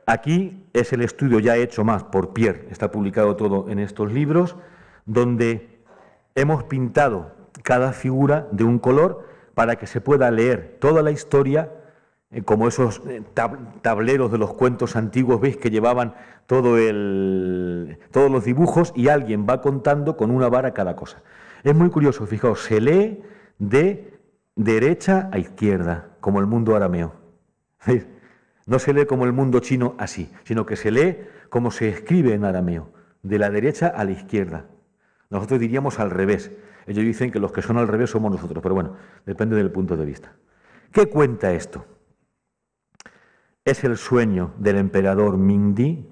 Aquí es el estudio ya hecho más por Pierre, está publicado todo en estos libros, donde hemos pintado cada figura de un color para que se pueda leer toda la historia, como esos tableros de los cuentos antiguos, veis que llevaban todos los dibujos y alguien va contando con una vara cada cosa. Es muy curioso, fijaos, se lee de derecha a izquierda, como el mundo arameo. ¿Veis? No se lee como el mundo chino así, sino que se lee como se escribe en arameo, de la derecha a la izquierda. Nosotros diríamos al revés. Ellos dicen que los que son al revés somos nosotros, pero bueno, depende del punto de vista. ¿Qué cuenta esto? Es el sueño del emperador Mingdi.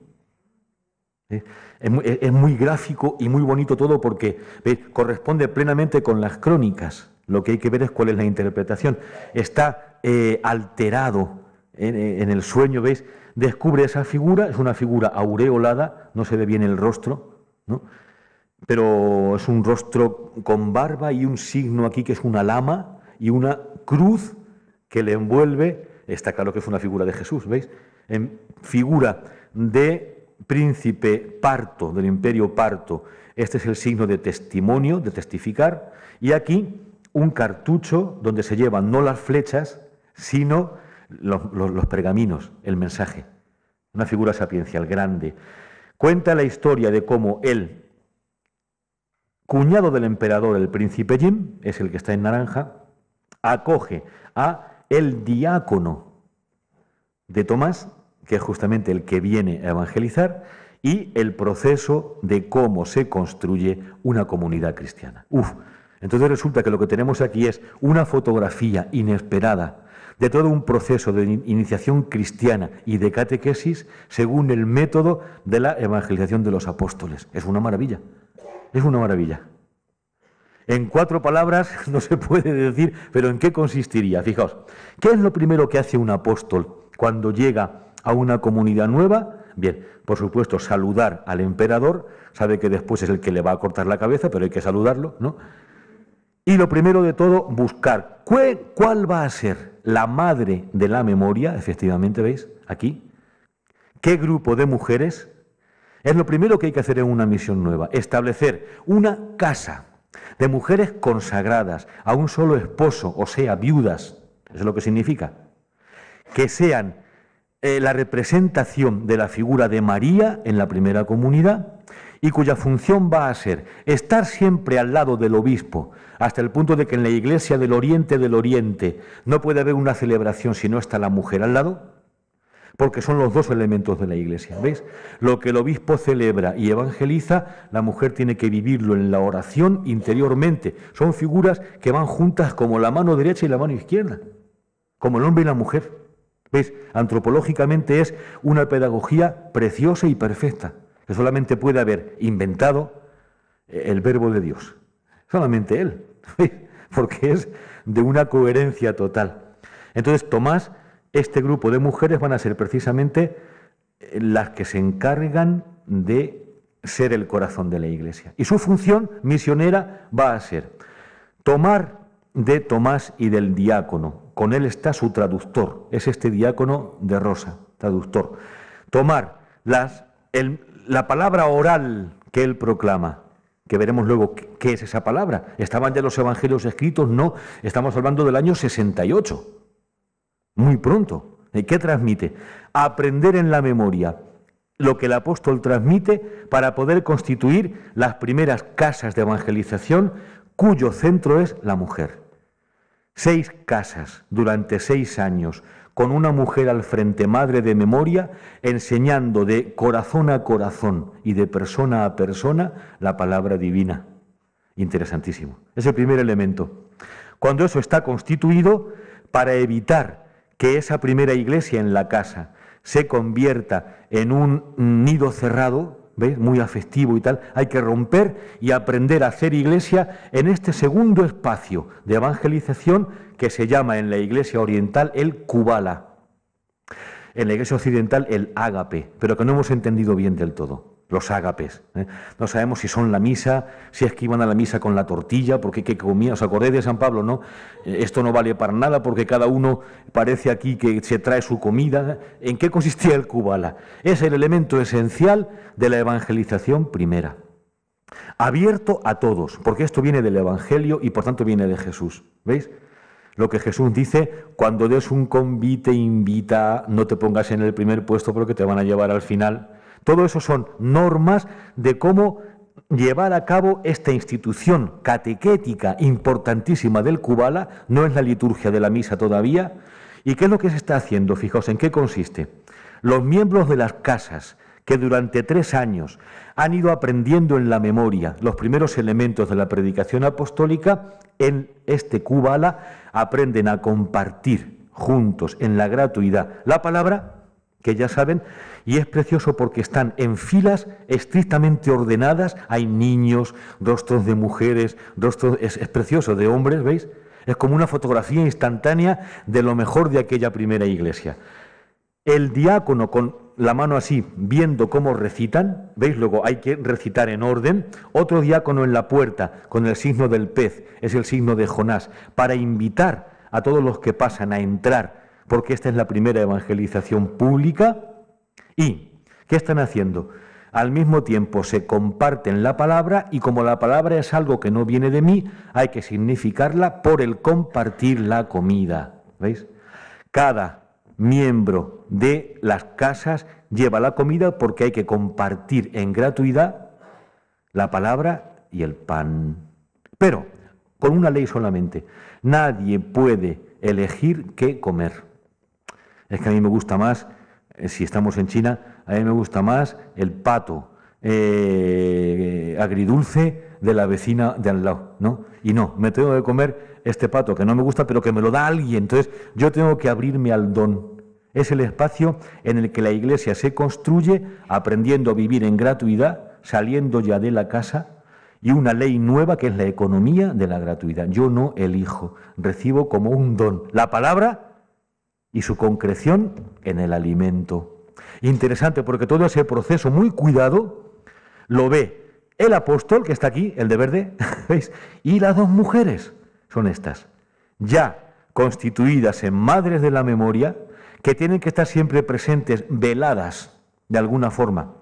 Es muy gráfico y muy bonito todo porque ¿veis? Corresponde plenamente con las crónicas. Lo que hay que ver es cuál es la interpretación. Está alterado en el sueño, ¿veis? Descubre esa figura, es una figura aureolada, no se ve bien el rostro, ¿no? Pero es un rostro con barba y un signo aquí que es una lama y una cruz que le envuelve. Está claro que es una figura de Jesús, ¿veis? En figura de príncipe parto, del imperio parto. Este es el signo de testimonio, de testificar. Y aquí un cartucho donde se llevan no las flechas, sino los pergaminos, el mensaje. Una figura sapiencial grande. Cuenta la historia de cómo el cuñado del emperador, el príncipe Jin, es el que está en naranja, acoge a el diácono de Tomás, que es justamente el que viene a evangelizar, y el proceso de cómo se construye una comunidad cristiana. Entonces resulta que lo que tenemos aquí es una fotografía inesperada de todo un proceso de iniciación cristiana y de catequesis según el método de la evangelización de los apóstoles. Es una maravilla, es una maravilla. En 4 palabras no se puede decir, pero ¿en qué consistiría? Fijaos, ¿qué es lo primero que hace un apóstol cuando llega a una comunidad nueva? Bien, por supuesto, saludar al emperador, sabe que después es el que le va a cortar la cabeza, pero hay que saludarlo, ¿no? Y lo primero de todo, buscar cuál va a ser la madre de la memoria, efectivamente, ¿veis? Aquí. ¿Qué grupo de mujeres? Es lo primero que hay que hacer en una misión nueva, establecer una casa de mujeres consagradas a un solo esposo, o sea, viudas, eso es lo que significa, que sean la representación de la figura de María en la primera comunidad y cuya función va a ser estar siempre al lado del obispo, hasta el punto de que en la iglesia del Oriente no puede haber una celebración si no está la mujer al lado, porque son los dos elementos de la iglesia, ¿veis? Lo que el obispo celebra y evangeliza, la mujer tiene que vivirlo en la oración interiormente. Son figuras que van juntas como la mano derecha y la mano izquierda, como el hombre y la mujer. ¿Veis? Antropológicamente es una pedagogía preciosa y perfecta, que solamente puede haber inventado el Verbo de Dios. Solamente Él, ¿veis? Porque es de una coherencia total. Entonces, Tomás, este grupo de mujeres van a ser precisamente las que se encargan de ser el corazón de la Iglesia. Y su función misionera va a ser tomar de Tomás y del diácono. Con él está su traductor, es este diácono de rosa, traductor. Tomar la palabra oral que él proclama, que veremos luego qué es esa palabra. ¿Estaban ya los evangelios escritos? No, estamos hablando del año 68. Muy pronto. ¿Y qué transmite? Aprender en la memoria lo que el apóstol transmite para poder constituir las primeras casas de evangelización cuyo centro es la mujer. 6 casas durante 6 años, con una mujer al frente, madre de memoria, enseñando de corazón a corazón y de persona a persona la palabra divina. Interesantísimo. Es el primer elemento. Cuando eso está constituido, para evitar que esa primera iglesia en la casa se convierta en un nido cerrado, ¿veis? Muy afectivo y tal, hay que romper y aprender a hacer iglesia en este segundo espacio de evangelización que se llama en la iglesia oriental el Kubala, en la iglesia occidental el ágape, pero que no hemos entendido bien del todo. Los ágapes, no sabemos si son la misa, si es que iban a la misa con la tortilla, porque ¿qué comían? ¿Os acordáis de San Pablo? No, esto no vale para nada porque cada uno parece aquí que se trae su comida. ¿En qué consistía el Kubala? Es el elemento esencial de la evangelización primera, abierto a todos, porque esto viene del Evangelio y por tanto viene de Jesús. ¿Veis? Lo que Jesús dice, cuando des un convite, invita, no te pongas en el primer puesto porque te van a llevar al final. Todo eso son normas de cómo llevar a cabo esta institución catequética importantísima del Kubala. No es la liturgia de la misa todavía. ¿Y qué es lo que se está haciendo? Fijaos, ¿en qué consiste? Los miembros de las casas que durante 3 años han ido aprendiendo en la memoria los primeros elementos de la predicación apostólica, en este Kubala aprenden a compartir juntos en la gratuidad la palabra, que ya saben, y es precioso porque están en filas estrictamente ordenadas, hay niños, rostros de mujeres, rostros, es precioso, de hombres, ¿veis? Es como una fotografía instantánea de lo mejor de aquella primera iglesia. El diácono con la mano así, viendo cómo recitan, ¿veis? Luego hay que recitar en orden. Otro diácono en la puerta con el signo del pez, es el signo de Jonás, para invitar a todos los que pasan a entrar, porque esta es la primera evangelización pública. ¿Y qué están haciendo? Al mismo tiempo se comparten la palabra y como la palabra es algo que no viene de mí, hay que significarla por el compartir la comida. ¿Veis? Cada miembro de las casas lleva la comida porque hay que compartir en gratuidad la palabra y el pan. Pero con una ley solamente. Nadie puede elegir qué comer. Es que a mí me gusta más, si estamos en China, a mí me gusta más el pato agridulce de la vecina de al lado, ¿no? Y no, me tengo que comer este pato que no me gusta, pero que me lo da alguien. Entonces yo tengo que abrirme al don. Es el espacio en el que la Iglesia se construye, aprendiendo a vivir en gratuidad, saliendo ya de la casa, y una ley nueva que es la economía de la gratuidad. Yo no elijo, recibo como un don la palabra y su concreción en el alimento. Interesante, porque todo ese proceso muy cuidado lo ve el apóstol, que está aquí, el de verde, ¿veis? Y las 2 mujeres son estas, ya constituidas en madres de la memoria, que tienen que estar siempre presentes, veladas de alguna forma,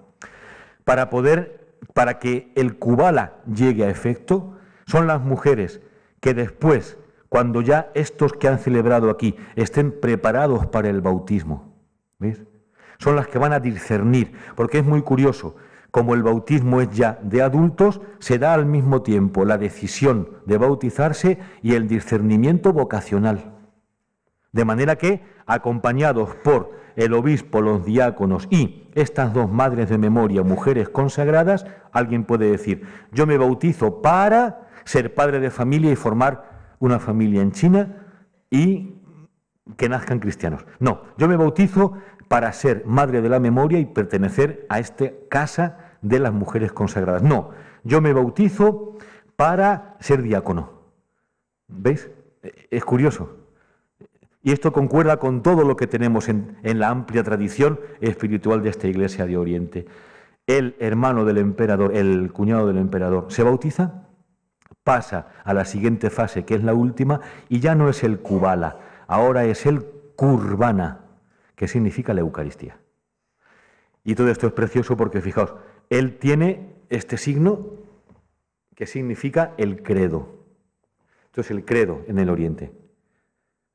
para que el Kubala llegue a efecto. Son las mujeres que después, cuando ya estos que han celebrado aquí estén preparados para el bautismo, ¿ves? Son las que van a discernir, porque es muy curioso, como el bautismo es ya de adultos, se da al mismo tiempo la decisión de bautizarse y el discernimiento vocacional. De manera que, acompañados por el obispo, los diáconos y estas dos madres de memoria, mujeres consagradas, alguien puede decir, yo me bautizo para ser padre de familia y formar una familia en China y que nazcan cristianos. No, yo me bautizo para ser madre de la memoria y pertenecer a esta casa de las mujeres consagradas. No, yo me bautizo para ser diácono. ¿Veis? Es curioso. Y esto concuerda con todo lo que tenemos en la amplia tradición espiritual de esta Iglesia de Oriente. El hermano del emperador, el cuñado del emperador, se bautiza, pasa a la siguiente fase, que es la última, y ya no es el Kubala, ahora es el Kurbana, que significa la Eucaristía. Y todo esto es precioso porque, fijaos, él tiene este signo que significa el credo. Esto es el credo en el Oriente.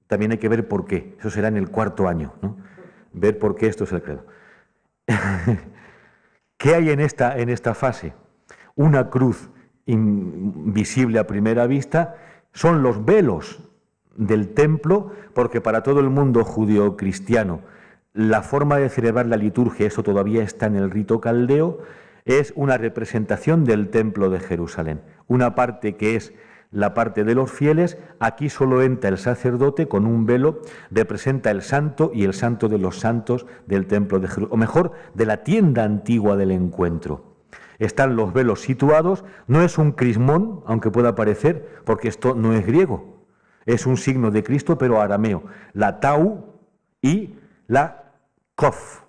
También hay que ver por qué. Eso será en el 4º año, ¿no? Ver por qué esto es el credo. ¿Qué hay en esta fase? Una cruz invisible a primera vista, son los velos del templo, porque para todo el mundo judío-cristiano la forma de celebrar la liturgia, eso todavía está en el rito caldeo, es una representación del templo de Jerusalén. Una parte que es la parte de los fieles, aquí solo entra el sacerdote con un velo, representa el santo y el santo de los santos del templo de Jerusalén, o mejor, de la tienda antigua del encuentro. Están los velos situados, no es un crismón, aunque pueda parecer, porque esto no es griego, es un signo de Cristo, pero arameo, la tau y la kof,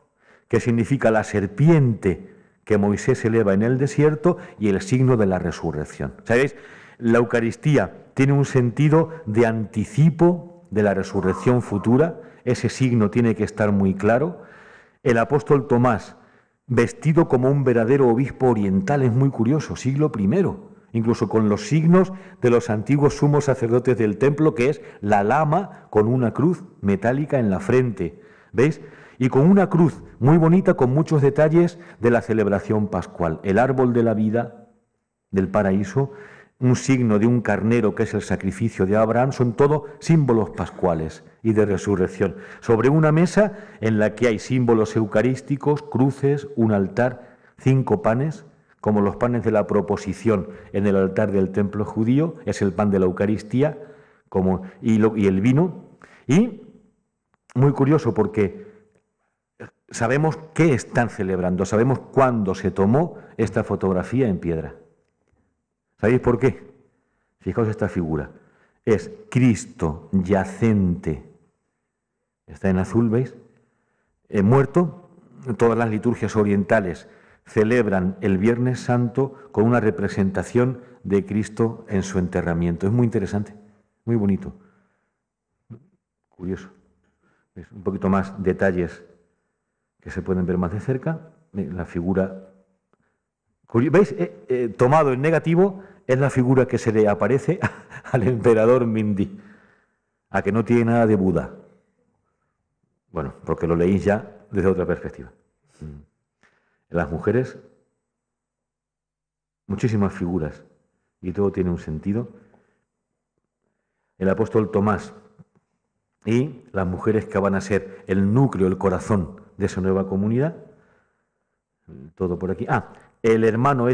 que significa la serpiente que Moisés eleva en el desierto y el signo de la resurrección. ¿Sabéis? La Eucaristía tiene un sentido de anticipo de la resurrección futura, ese signo tiene que estar muy claro. El apóstol Tomás, vestido como un verdadero obispo oriental, es muy curioso, siglo I, incluso con los signos de los antiguos sumos sacerdotes del templo, que es la lama con una cruz metálica en la frente, ¿veis? Y con una cruz muy bonita, con muchos detalles de la celebración pascual. El árbol de la vida del paraíso, un signo de un carnero que es el sacrificio de Abraham, son todo símbolos pascuales y de resurrección. Sobre una mesa en la que hay símbolos eucarísticos, cruces, un altar, 5 panes, como los panes de la proposición en el altar del templo judío, es el pan de la Eucaristía, y el vino. Y muy curioso porque sabemos qué están celebrando, sabemos cuándo se tomó esta fotografía en piedra. ¿Sabéis por qué? Fijaos esta figura. Es Cristo yacente. Está en azul, ¿veis? Muerto. Todas las liturgias orientales celebran el Viernes Santo con una representación de Cristo en su enterramiento. Es muy interesante, muy bonito. Curioso. ¿Ves? Un poquito más detalles que se pueden ver más de cerca. La figura... ¿Veis? Tomado en negativo, es la figura que se le aparece al emperador Mindí, a que no tiene nada de Buda. Bueno, porque lo leéis ya desde otra perspectiva. En las mujeres, muchísimas figuras, y todo tiene un sentido. El apóstol Tomás y las mujeres que van a ser el núcleo, el corazón de esa nueva comunidad. Todo por aquí. El hermano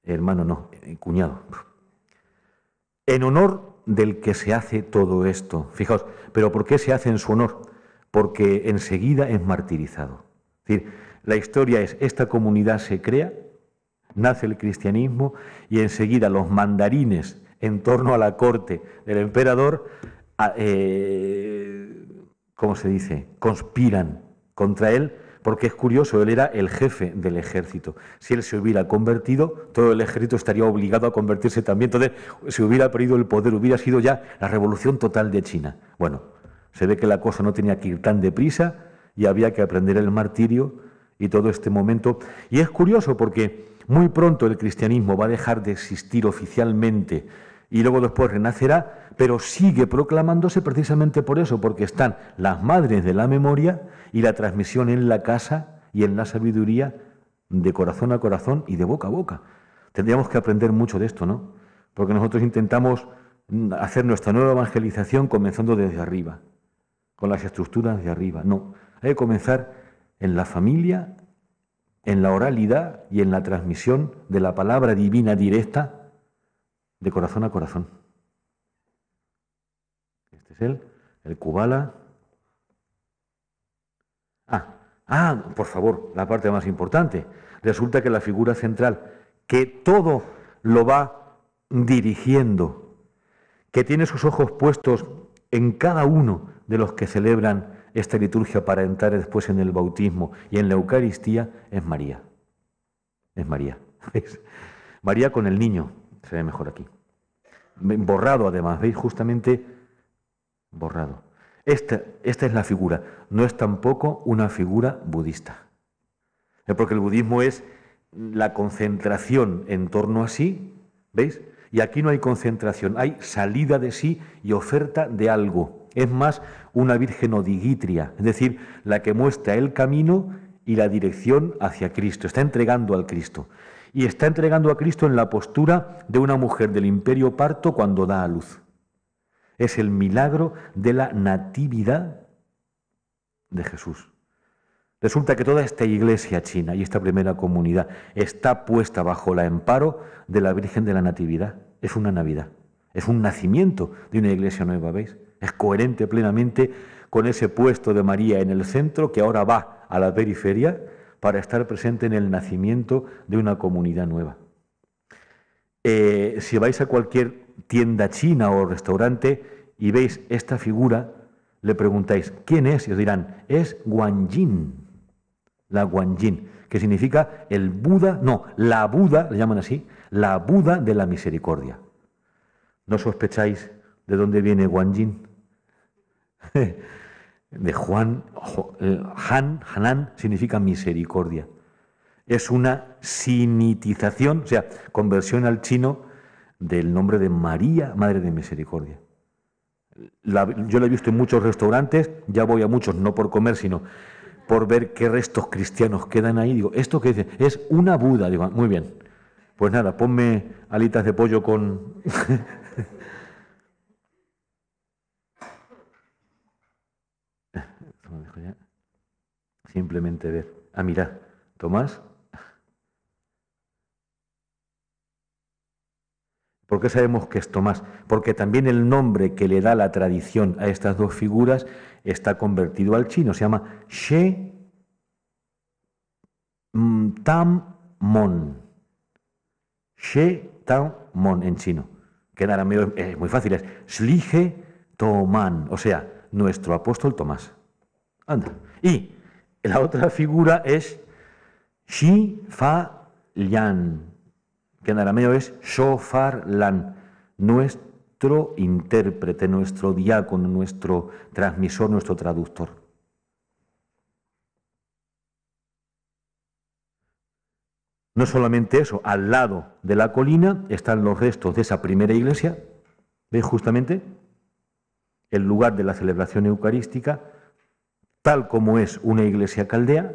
hermano no, cuñado, en honor del que se hace todo esto. Fijaos, ¿pero por qué se hace en su honor? Porque enseguida es martirizado. Es decir, la historia es, esta comunidad se crea, nace el cristianismo y enseguida los mandarines en torno a la corte del emperador, ¿cómo se dice?, conspiran contra él. Porque es curioso, él era el jefe del ejército. Si él se hubiera convertido, todo el ejército estaría obligado a convertirse también. Entonces, se hubiera perdido el poder, hubiera sido ya la revolución total de China. Bueno, se ve que la cosa no tenía que ir tan deprisa y había que aprender el martirio y todo este momento. Y es curioso porque muy pronto el cristianismo va a dejar de existir oficialmente y luego después renacerá, pero sigue proclamándose precisamente por eso, porque están las madres de la memoria y la transmisión en la casa y en la sabiduría de corazón a corazón y de boca a boca. Tendríamos que aprender mucho de esto, ¿no? Porque nosotros intentamos hacer nuestra nueva evangelización comenzando desde arriba, con las estructuras de arriba. No, hay que comenzar en la familia, en la oralidad y en la transmisión de la palabra divina directa de corazón a corazón. Este es el Kubala. Por favor, la parte más importante. Resulta que la figura central, que todo lo va dirigiendo, que tiene sus ojos puestos en cada uno de los que celebran esta liturgia para entrar después en el bautismo y en la Eucaristía, es María. Es María. María con el niño, se ve mejor aquí. Borrado además, ¿veis? Justamente borrado. Esta es la figura, no es tampoco una figura budista. Porque el budismo es la concentración en torno a sí, ¿veis? Y aquí no hay concentración, hay salida de sí y oferta de algo. Es más una virgen odigitria, es decir, la que muestra el camino y la dirección hacia Cristo. Está entregando al Cristo. Y está entregando a Cristo en la postura de una mujer del imperio parto cuando da a luz. Es el milagro de la natividad de Jesús. Resulta que toda esta iglesia china y esta primera comunidad está puesta bajo el amparo de la Virgen de la Natividad. Es una Navidad, es un nacimiento de una iglesia nueva, ¿veis? Es coherente plenamente con ese puesto de María en el centro que ahora va a la periferia para estar presente en el nacimiento de una comunidad nueva. Si vais a cualquier tienda china o restaurante y veis esta figura, le preguntáis, ¿quién es? Y os dirán, es Guanyin, la Guanyin, que significa el Buda, no, la Buda, le llaman así, la Buda de la misericordia. ¿No sospecháis de dónde viene Guanyin? De Hanan significa misericordia. Es una sinitización, o sea, conversión al chino del nombre de María, Madre de Misericordia. Yo la he visto en muchos restaurantes, ya voy a muchos, no por comer, sino por ver qué restos cristianos quedan ahí. Digo, ¿esto qué dice? Es una Buda. Digo, muy bien. Pues nada, ponme alitas de pollo con... Simplemente ver. Mirad, Tomás. ¿Por qué sabemos que es Tomás? Porque también el nombre que le da la tradición a estas dos figuras está convertido al chino. Se llama She Tam Mon. She Tam Mon en chino. Que en arameo es muy fácil, es Shlige Toman, o sea, nuestro apóstol Tomás. Anda. Y la otra figura es Shi Fa Lian, que en arameo es Shofar Lan, nuestro intérprete, nuestro diácono, nuestro transmisor, nuestro traductor. No solamente eso, al lado de la colina están los restos de esa primera iglesia, ¿veis justamente? El lugar de la celebración eucarística, tal como es una iglesia caldea,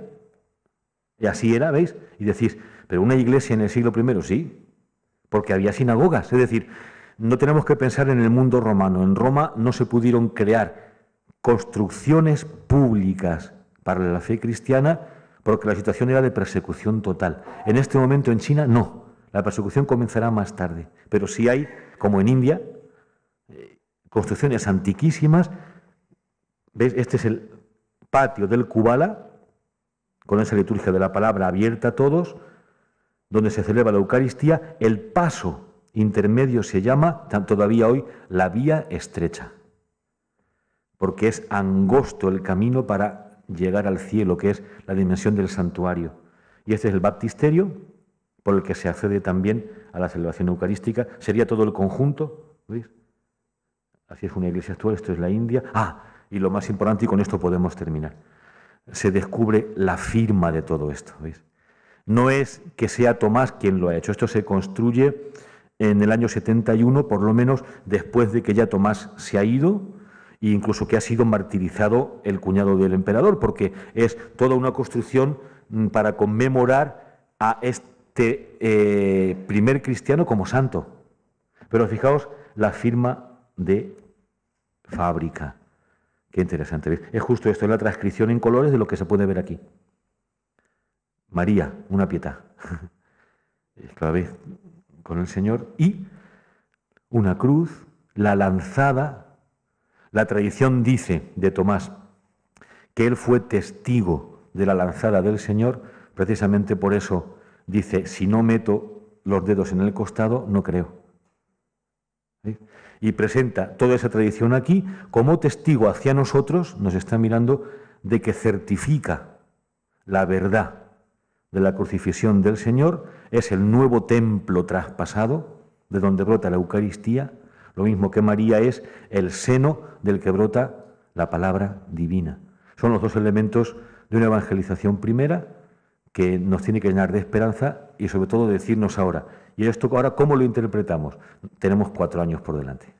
y así era, ¿veis? Y decís, pero una iglesia en el siglo I, sí, porque había sinagogas, es decir, no tenemos que pensar en el mundo romano. En Roma no se pudieron crear construcciones públicas para la fe cristiana porque la situación era de persecución total. En este momento en China no, la persecución comenzará más tarde, pero sí hay, como en India, construcciones antiquísimas. ¿Veis? Este es el patio del Kubala, con esa liturgia de la palabra abierta a todos, donde se celebra la Eucaristía. El paso intermedio se llama, todavía hoy, la vía estrecha, porque es angosto el camino para llegar al cielo, que es la dimensión del santuario. Y este es el baptisterio, por el que se accede también a la celebración eucarística. Sería todo el conjunto, ¿veis? Así es una iglesia actual, esto es la India. Y lo más importante, y con esto podemos terminar, se descubre la firma de todo esto, ¿veis? No es que sea Tomás quien lo ha hecho. Esto se construye en el año 71, por lo menos después de que ya Tomás se ha ido, e incluso que ha sido martirizado el cuñado del emperador, porque es toda una construcción para conmemorar a este primer cristiano como santo. Pero fijaos la firma de fábrica. Qué interesante. ¿Veis? Es justo esto, es la transcripción en colores de lo que se puede ver aquí. María, una pietà. Cada vez con el Señor. Y una cruz, la lanzada. La tradición dice de Tomás que él fue testigo de la lanzada del Señor. Precisamente por eso dice, si no meto los dedos en el costado, no creo. ¿Sí? Y presenta toda esa tradición aquí como testigo hacia nosotros, nos está mirando, de que certifica la verdad de la crucifixión del Señor, es el nuevo templo traspasado, de donde brota la Eucaristía, lo mismo que María es el seno del que brota la palabra divina. Son los dos elementos de una evangelización primera que nos tiene que llenar de esperanza y sobre todo decirnos ahora, ¿y esto ahora cómo lo interpretamos? Tenemos 4 años por delante.